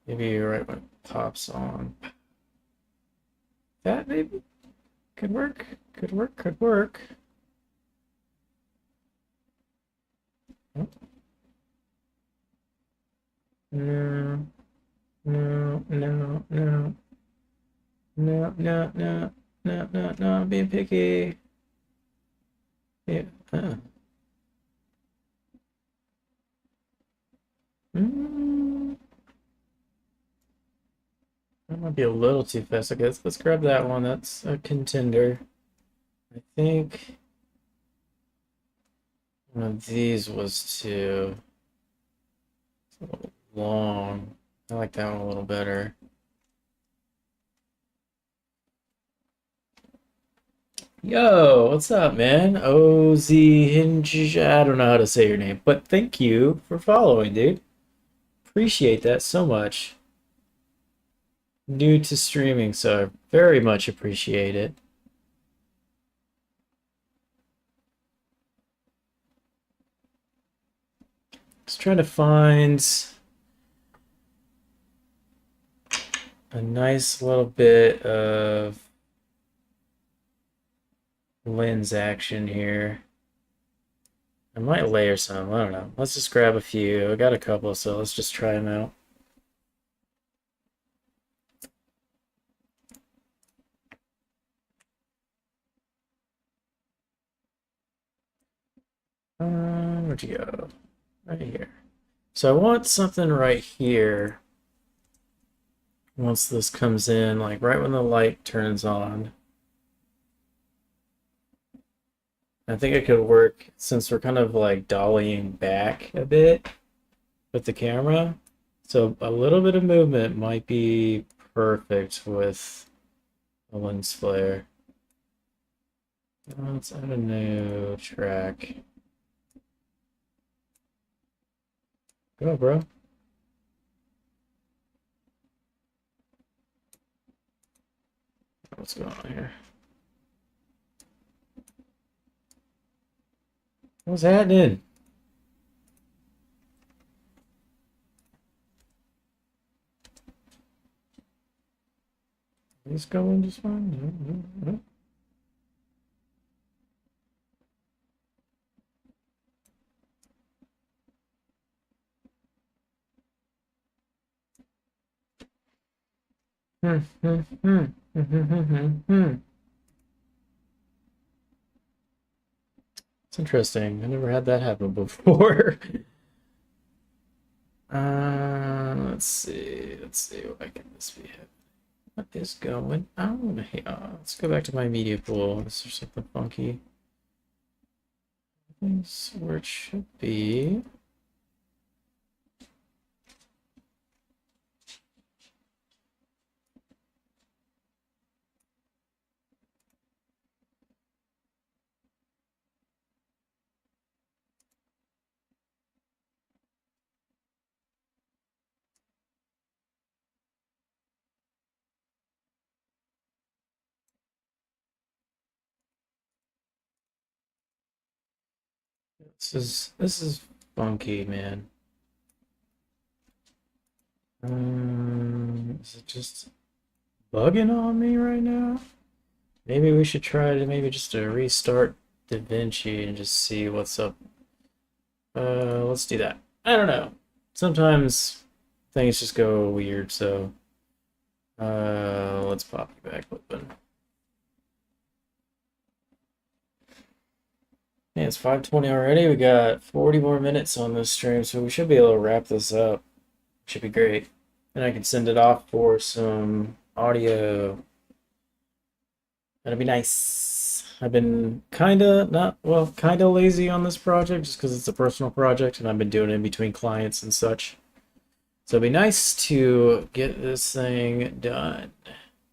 Maybe right when it pops on. That maybe could work, could work, could work. Oh, no, no, no, no, no, no, no, no, no, no, I'm being picky. Yeah. Mm, that might be a little too fast, I guess. Let's grab that one. That's a contender. I think one of these was too a little long. I like that one a little better. Yo, what's up, man? OZ Hinge. I don't know how to say your name, but thank you for following, dude. Appreciate that so much. New to streaming, so I very much appreciate it. Just trying to find a nice little bit of lens action here. I might layer some, I don't know. Let's just grab a few. I got a couple, so let's just try them out. Where'd you go? Right here. So I want something right here. Once this comes in, like right when the light turns on. I think it could work since we're kind of like dollying back a bit with the camera. So a little bit of movement might be perfect with a lens flare. Let's add a new track. Go, bro. What's going on here? What's happening? Is this going just fine? No. It's interesting. I never had that happen before. Let's see. Let's see. Why can this be happening? What is going on here? Let's go back to my media pool. Is there something funky? This is where it should be. This is funky, man. Is it just bugging on me right now? Maybe we should try to maybe just to restart DaVinci and just see what's up. Let's do that. I don't know. Sometimes things just go weird, so let's pop you back open. Yeah, it's 5:20 already. We got 40 more minutes on this stream, so we should be able to wrap this up. Should be great. And I can send it off for some audio. That'd be nice. I've been kinda lazy on this project just because it's a personal project and I've been doing it in between clients and such. So it'd be nice to get this thing done.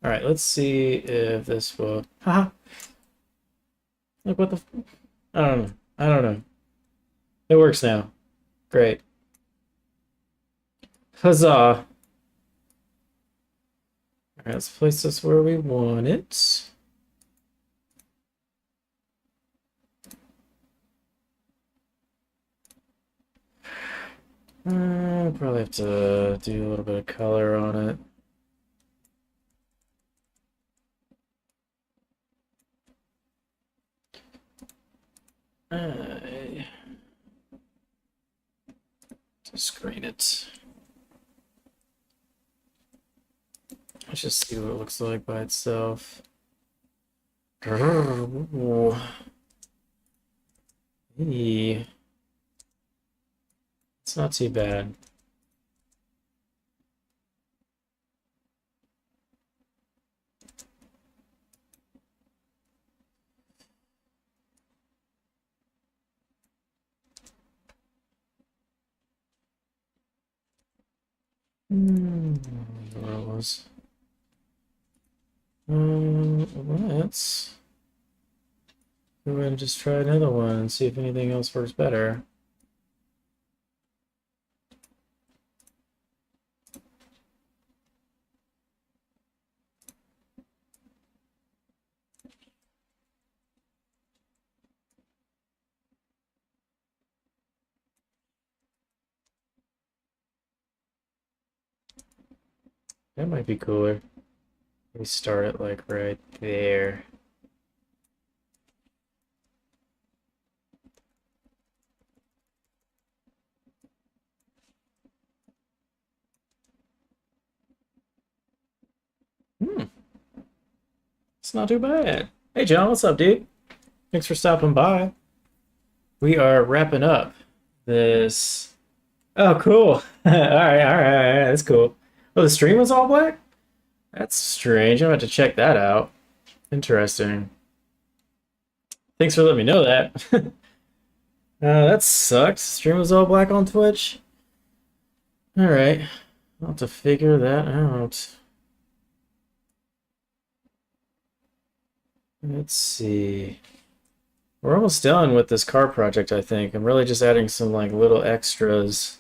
All right, let's see if this will. Haha. Look what the. I don't know. I don't know. It works now. Great. Huzzah. All right, let's place this where we want it. Probably have to do a little bit of color on it. To screen it. Let's just see what it looks like by itself. Ooh. It's not too bad. Where it was. Let's go ahead and just try another one and see if anything else works better. That might be cooler. We start it like right there. It's not too bad. Hey John, what's up, dude? Thanks for stopping by. We are wrapping up this. Oh, cool. All right, that's cool. Oh, the stream was all black? That's strange. I'm about to check that out. Interesting. Thanks for letting me know that. That sucks. Stream was all black on Twitch. All right, I'll have to figure that out. Let's see. We're almost done with this car project, I think. I'm really just adding some like little extras.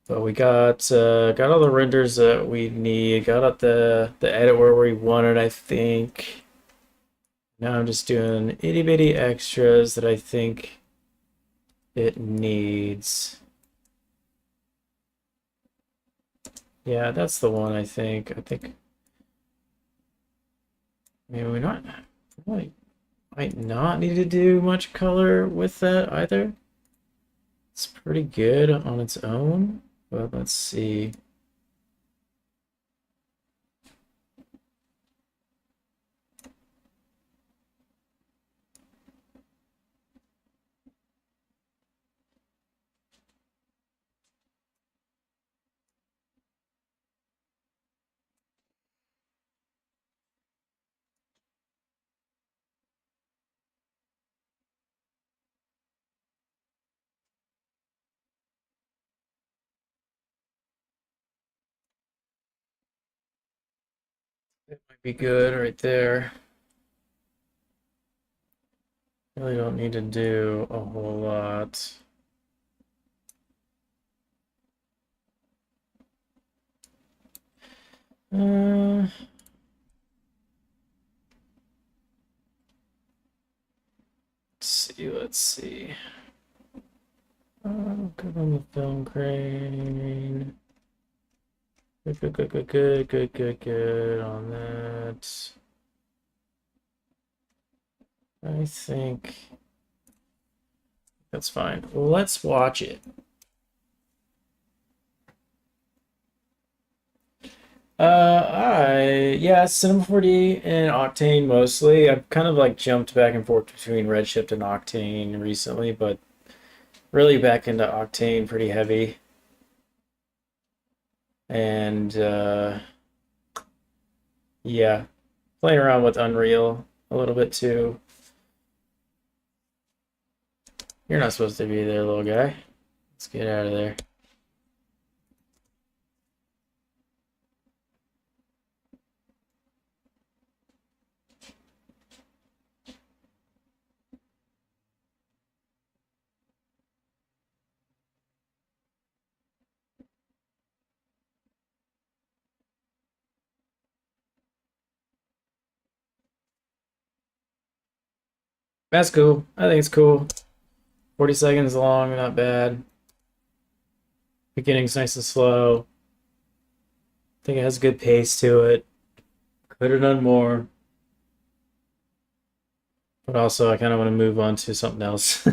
But we got all the renders that we need. Got up the edit where we wanted, I think. Now I'm just doing itty bitty extras that I think it needs. Yeah, that's the one, I think. Maybe we not really might not need to do much color with that either. It's pretty good on its own, but let's see. It might be good right there. Really don't need to do a whole lot. Let's see. Oh, good on the film crane. Good on that. I think that's fine. Let's watch it. Yeah, Cinema 4D and Octane mostly. I've kind of like jumped back and forth between Redshift and Octane recently, but really back into Octane pretty heavy. And yeah, playing around with Unreal a little bit too. You're not supposed to be there, little guy. Let's get out of there. That's cool. I think it's cool. 40 seconds long, not bad. Beginning's nice and slow. I think it has a good pace to it. Could have done more. But also, I kind of want to move on to something else.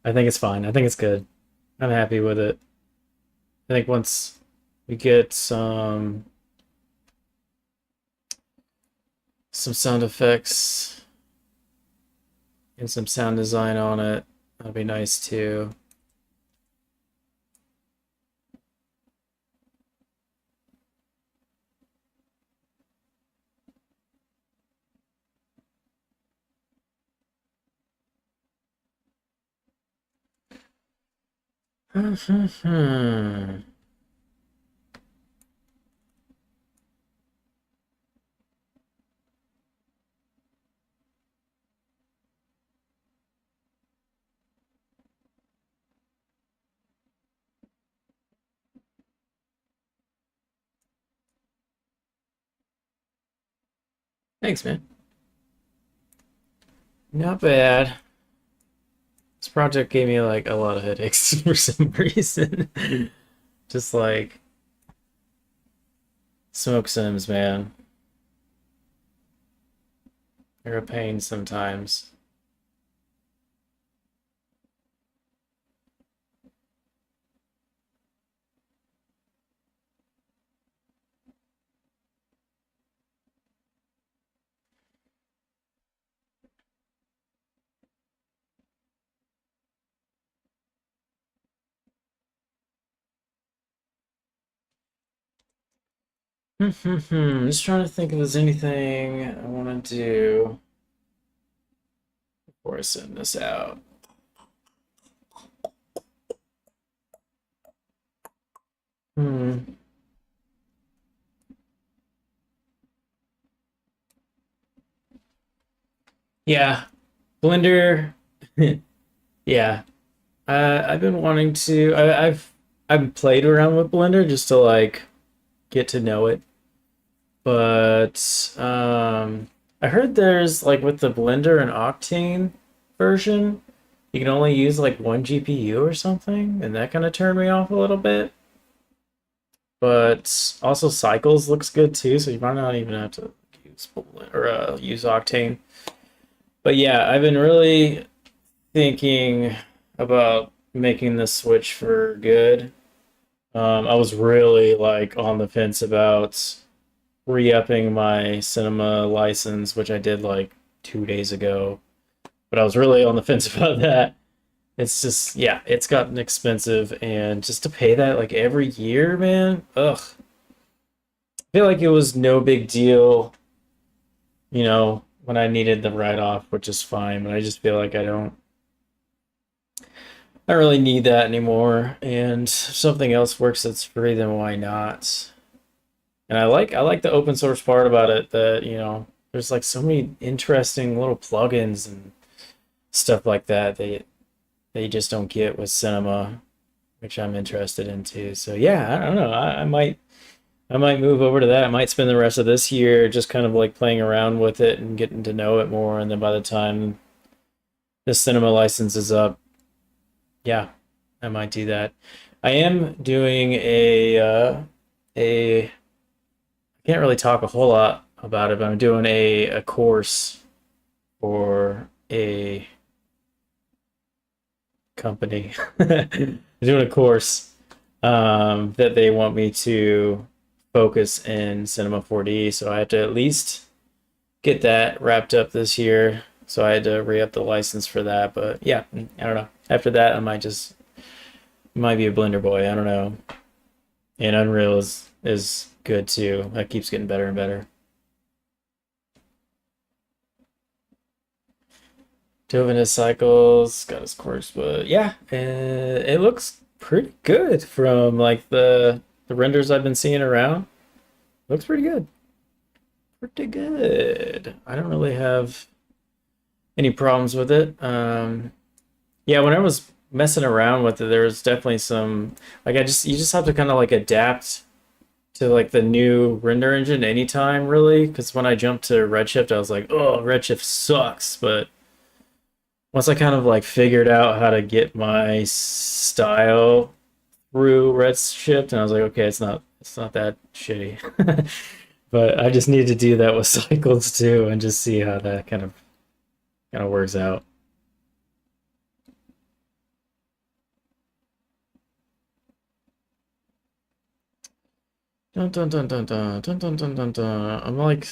I think it's fine. I think it's good. I'm happy with it. I think once we get some sound effects and some sound design on it, that'll be nice too. Thanks, man. Not bad. This project gave me like a lot of headaches for some reason. Just like smoke sims, man. They're a pain sometimes. Just trying to think if there's anything I want to do before I send this out. Yeah, Blender. Yeah, I've been wanting to. I've played around with Blender just to like get to know it, but I heard there's like with the Blender and Octane version, you can only use like one GPU or something, and that kind of turned me off a little bit. But also Cycles looks good too, so you might not even have to use use Octane. But yeah, I've been really thinking about making the switch for good. I was really like on the fence about re-upping my cinema license, which I did like 2 days ago. But I was really on the fence about that. It's just, yeah, it's gotten expensive, and just to pay that like every year, man, ugh. I feel like it was no big deal, when I needed the write-off, which is fine, but I just feel like I don't really need that anymore. And if something else works that's free, then why not? And I like the open source part about it, that, there's like so many interesting little plugins and stuff like that you just don't get with cinema, which I'm interested in too. So yeah, I don't know. I might move over to that. I might spend the rest of this year just kind of like playing around with it and getting to know it more. And then by the time the cinema license is up, yeah, I might do that. I am doing a I can't really talk a whole lot about it, but I'm doing a course for a company. I'm doing a course that they want me to focus in Cinema 4D, so I have to at least get that wrapped up this year. So I had to re-up the license for that. But yeah, I don't know. After that, I might be a Blender boy. I don't know. And Unreal is good too. That keeps getting better and better. Dove into Cycles, got his quirks, but yeah, it looks pretty good from like the renders I've been seeing around. Looks pretty good. Pretty good. I don't really have any problems with it. Yeah, when I was messing around with it, there was definitely some like you just have to kind of like adapt to like the new render engine anytime really, because when I jumped to Redshift, I was like, oh, Redshift sucks, but once I kind of like figured out how to get my style through Redshift, and I was like, okay, it's not that shitty. But I just need to do that with cycles too, and just see how that kind of works out. Dun dun dun dun dun dun dun dun dun dun. I'm like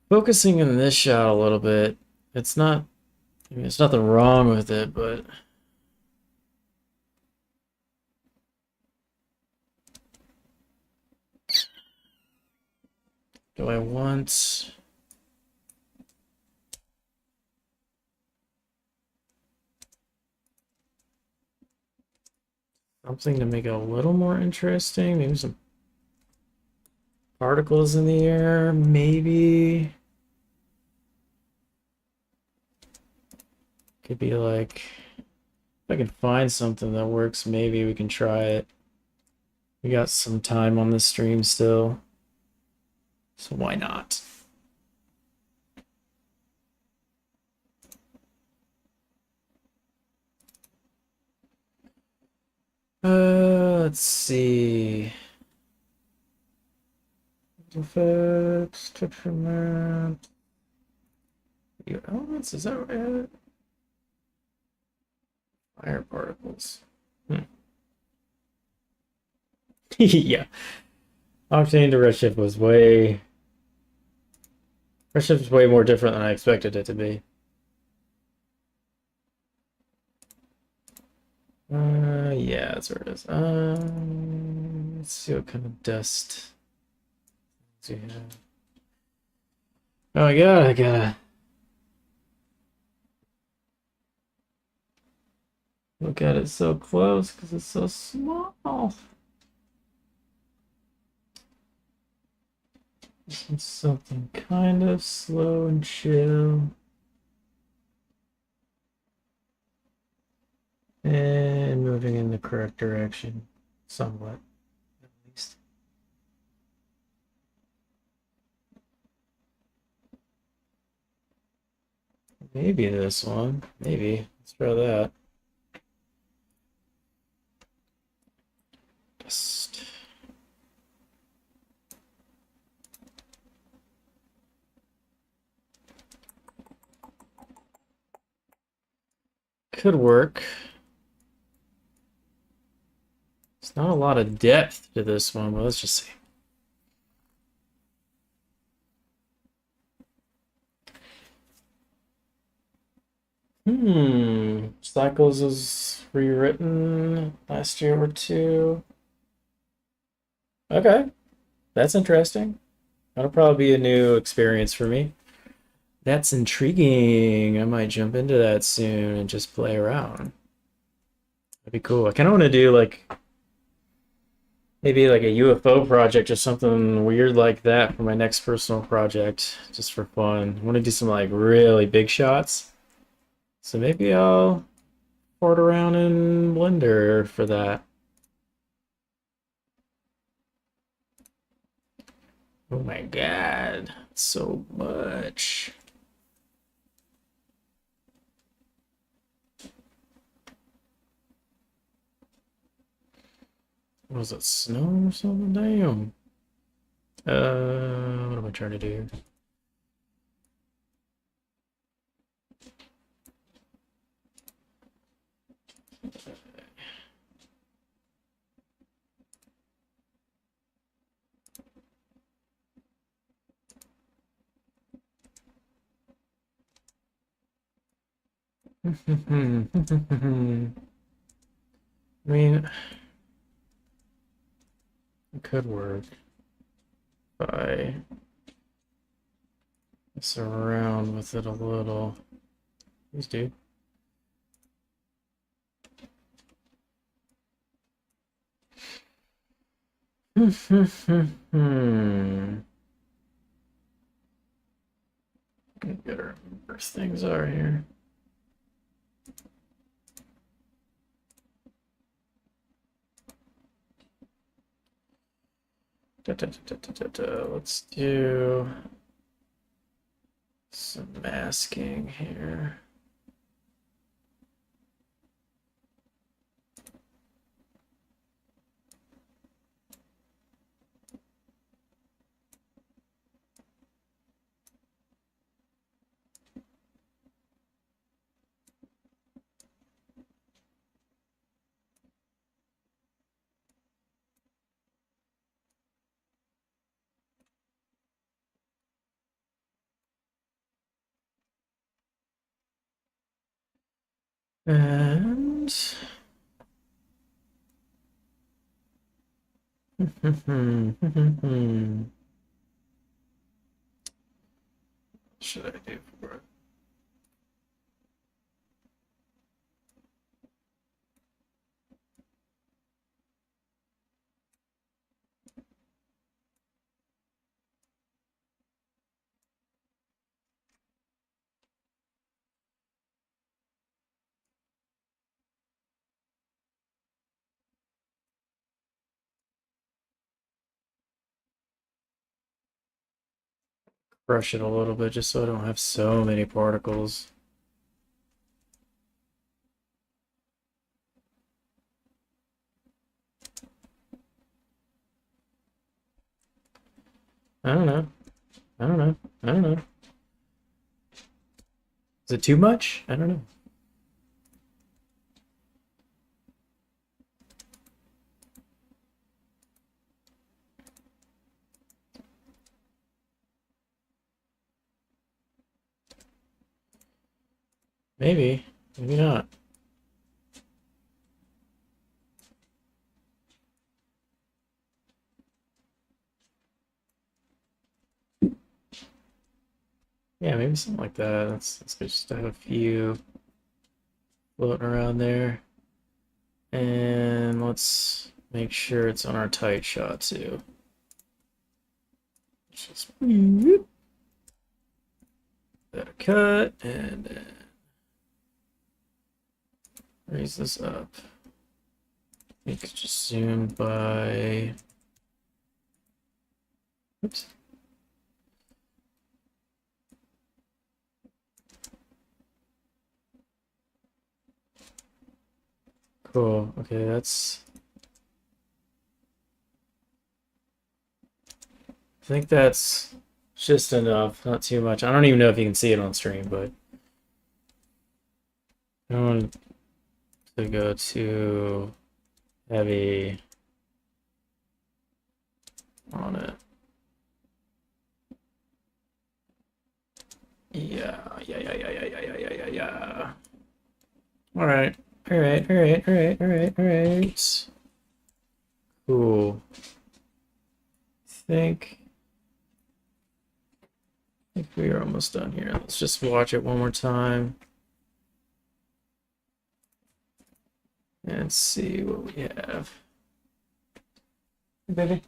focusing in this shot a little bit. It's not, I mean, there's nothing wrong with it, but do I want something to make it a little more interesting? Maybe some particles in the air, maybe. Could be like, if I can find something that works, maybe we can try it. We got some time on the stream still, so why not? Let's see. Effects, texture map. Your elements, is that right? Fire particles. Yeah. Octane to Redshift was way more different than I expected it to be. Yeah, that's where it is. Let's see what kind of dust do you have. Oh my god, I gotta look at it so close because it's so small. This one's something kind of slow and chill. And moving in the correct direction, somewhat, at least. Maybe this one. Maybe. Let's try that. Dust. Could work. It's not a lot of depth to this one, but let's just see. Cycles was rewritten last year or two. Okay, that's interesting. That'll probably be a new experience for me. That's intriguing. I might jump into that soon and just play around. That'd be cool. I kind of want to do like maybe like a UFO project or something weird like that for my next personal project, just for fun. I want to do some like really big shots. So maybe I'll port around in Blender for that. Oh my god, so much. Was it snow or something? Damn. What am I trying to do here? I mean, it could work if I mess around with it a little. Please do. I gotta remember things are here. Let's do some masking here. And should I do for it? Brush it a little bit just so I don't have so many particles. I don't know. I don't know. I don't know. Is it too much? I don't know. Maybe. Maybe not. Yeah, maybe something like that. Let's just have a few floating around there. And let's make sure it's on our tight shot too. Let's just that a cut and then raise this up. You could just zoom by. Oops. Cool. Okay, that's. I think that's just enough, not too much. I don't even know if you can see it on stream, but I don't want to go too heavy on it. Yeah. All right. All right. Cool. I think we are almost done here. Let's just watch it one more time and see what we have. Hey, baby.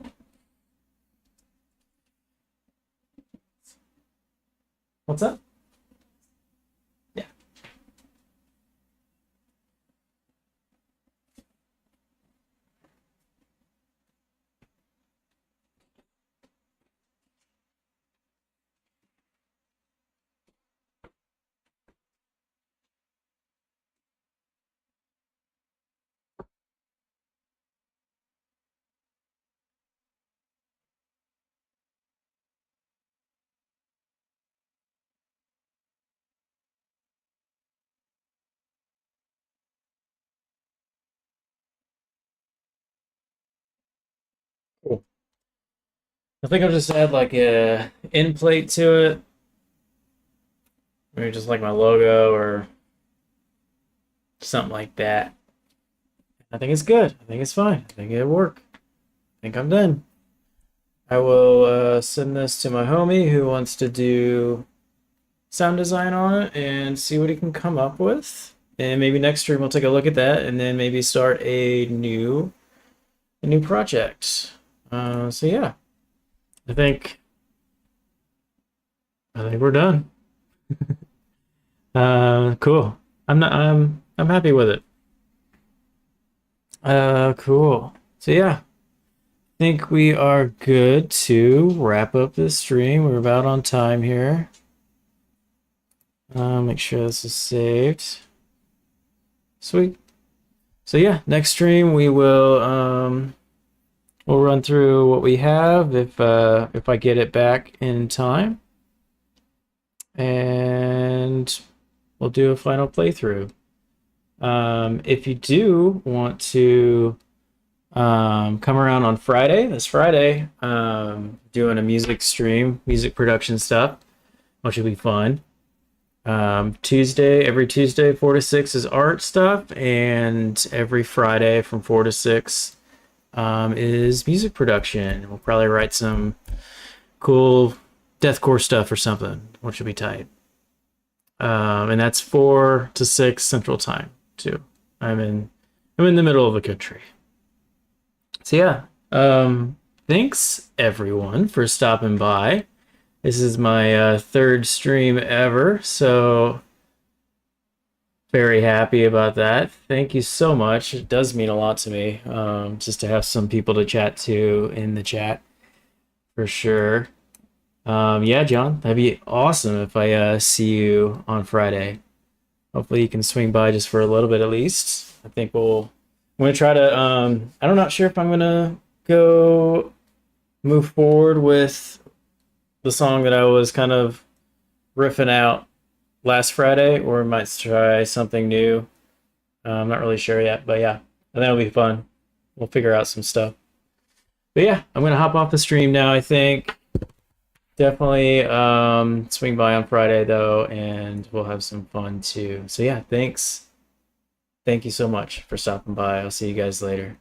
What's up? Yeah. Cool. I think I'll just add like a end plate to it. Maybe just like my logo or something like that. I think it's good. I think it's fine. I think it'll work. I think I'm done. I will send this to my homie who wants to do sound design on it and see what he can come up with. And maybe next stream we'll take a look at that and then maybe start a new project. So yeah, I think we're done. Cool. I'm happy with it. Cool. So yeah, I think we are good to wrap up this stream. We're about on time here. Make sure this is saved. Sweet. So yeah, next stream we will we'll run through what we have if I get it back in time, and we'll do a final playthrough. If you do want to come around on Friday, this Friday, doing a music stream, music production stuff, which will be fun. Every Tuesday, 4 to 6 is art stuff, and every Friday from 4 to 6 is music production. We'll probably write some cool deathcore stuff or something, which will be tight. And that's 4 to 6 Central Time too. I'm in the middle of the country. So yeah, thanks everyone for stopping by. This is my third stream ever, so very happy about that. Thank you so much. It does mean a lot to me, just to have some people to chat to in the chat, for sure. Yeah, John, that'd be awesome if I see you on Friday. Hopefully you can swing by just for a little bit at least. I'm gonna try to, I'm not sure if I'm gonna go move forward with the song that I was kind of riffing out last Friday, or I might try something new. I'm not really sure yet, but yeah, and that'll be fun. We'll figure out some stuff. But yeah, I'm gonna hop off the stream now, I think. Definitely swing by on Friday though, and we'll have some fun too. So yeah, thanks. Thank you so much for stopping by. I'll see you guys later.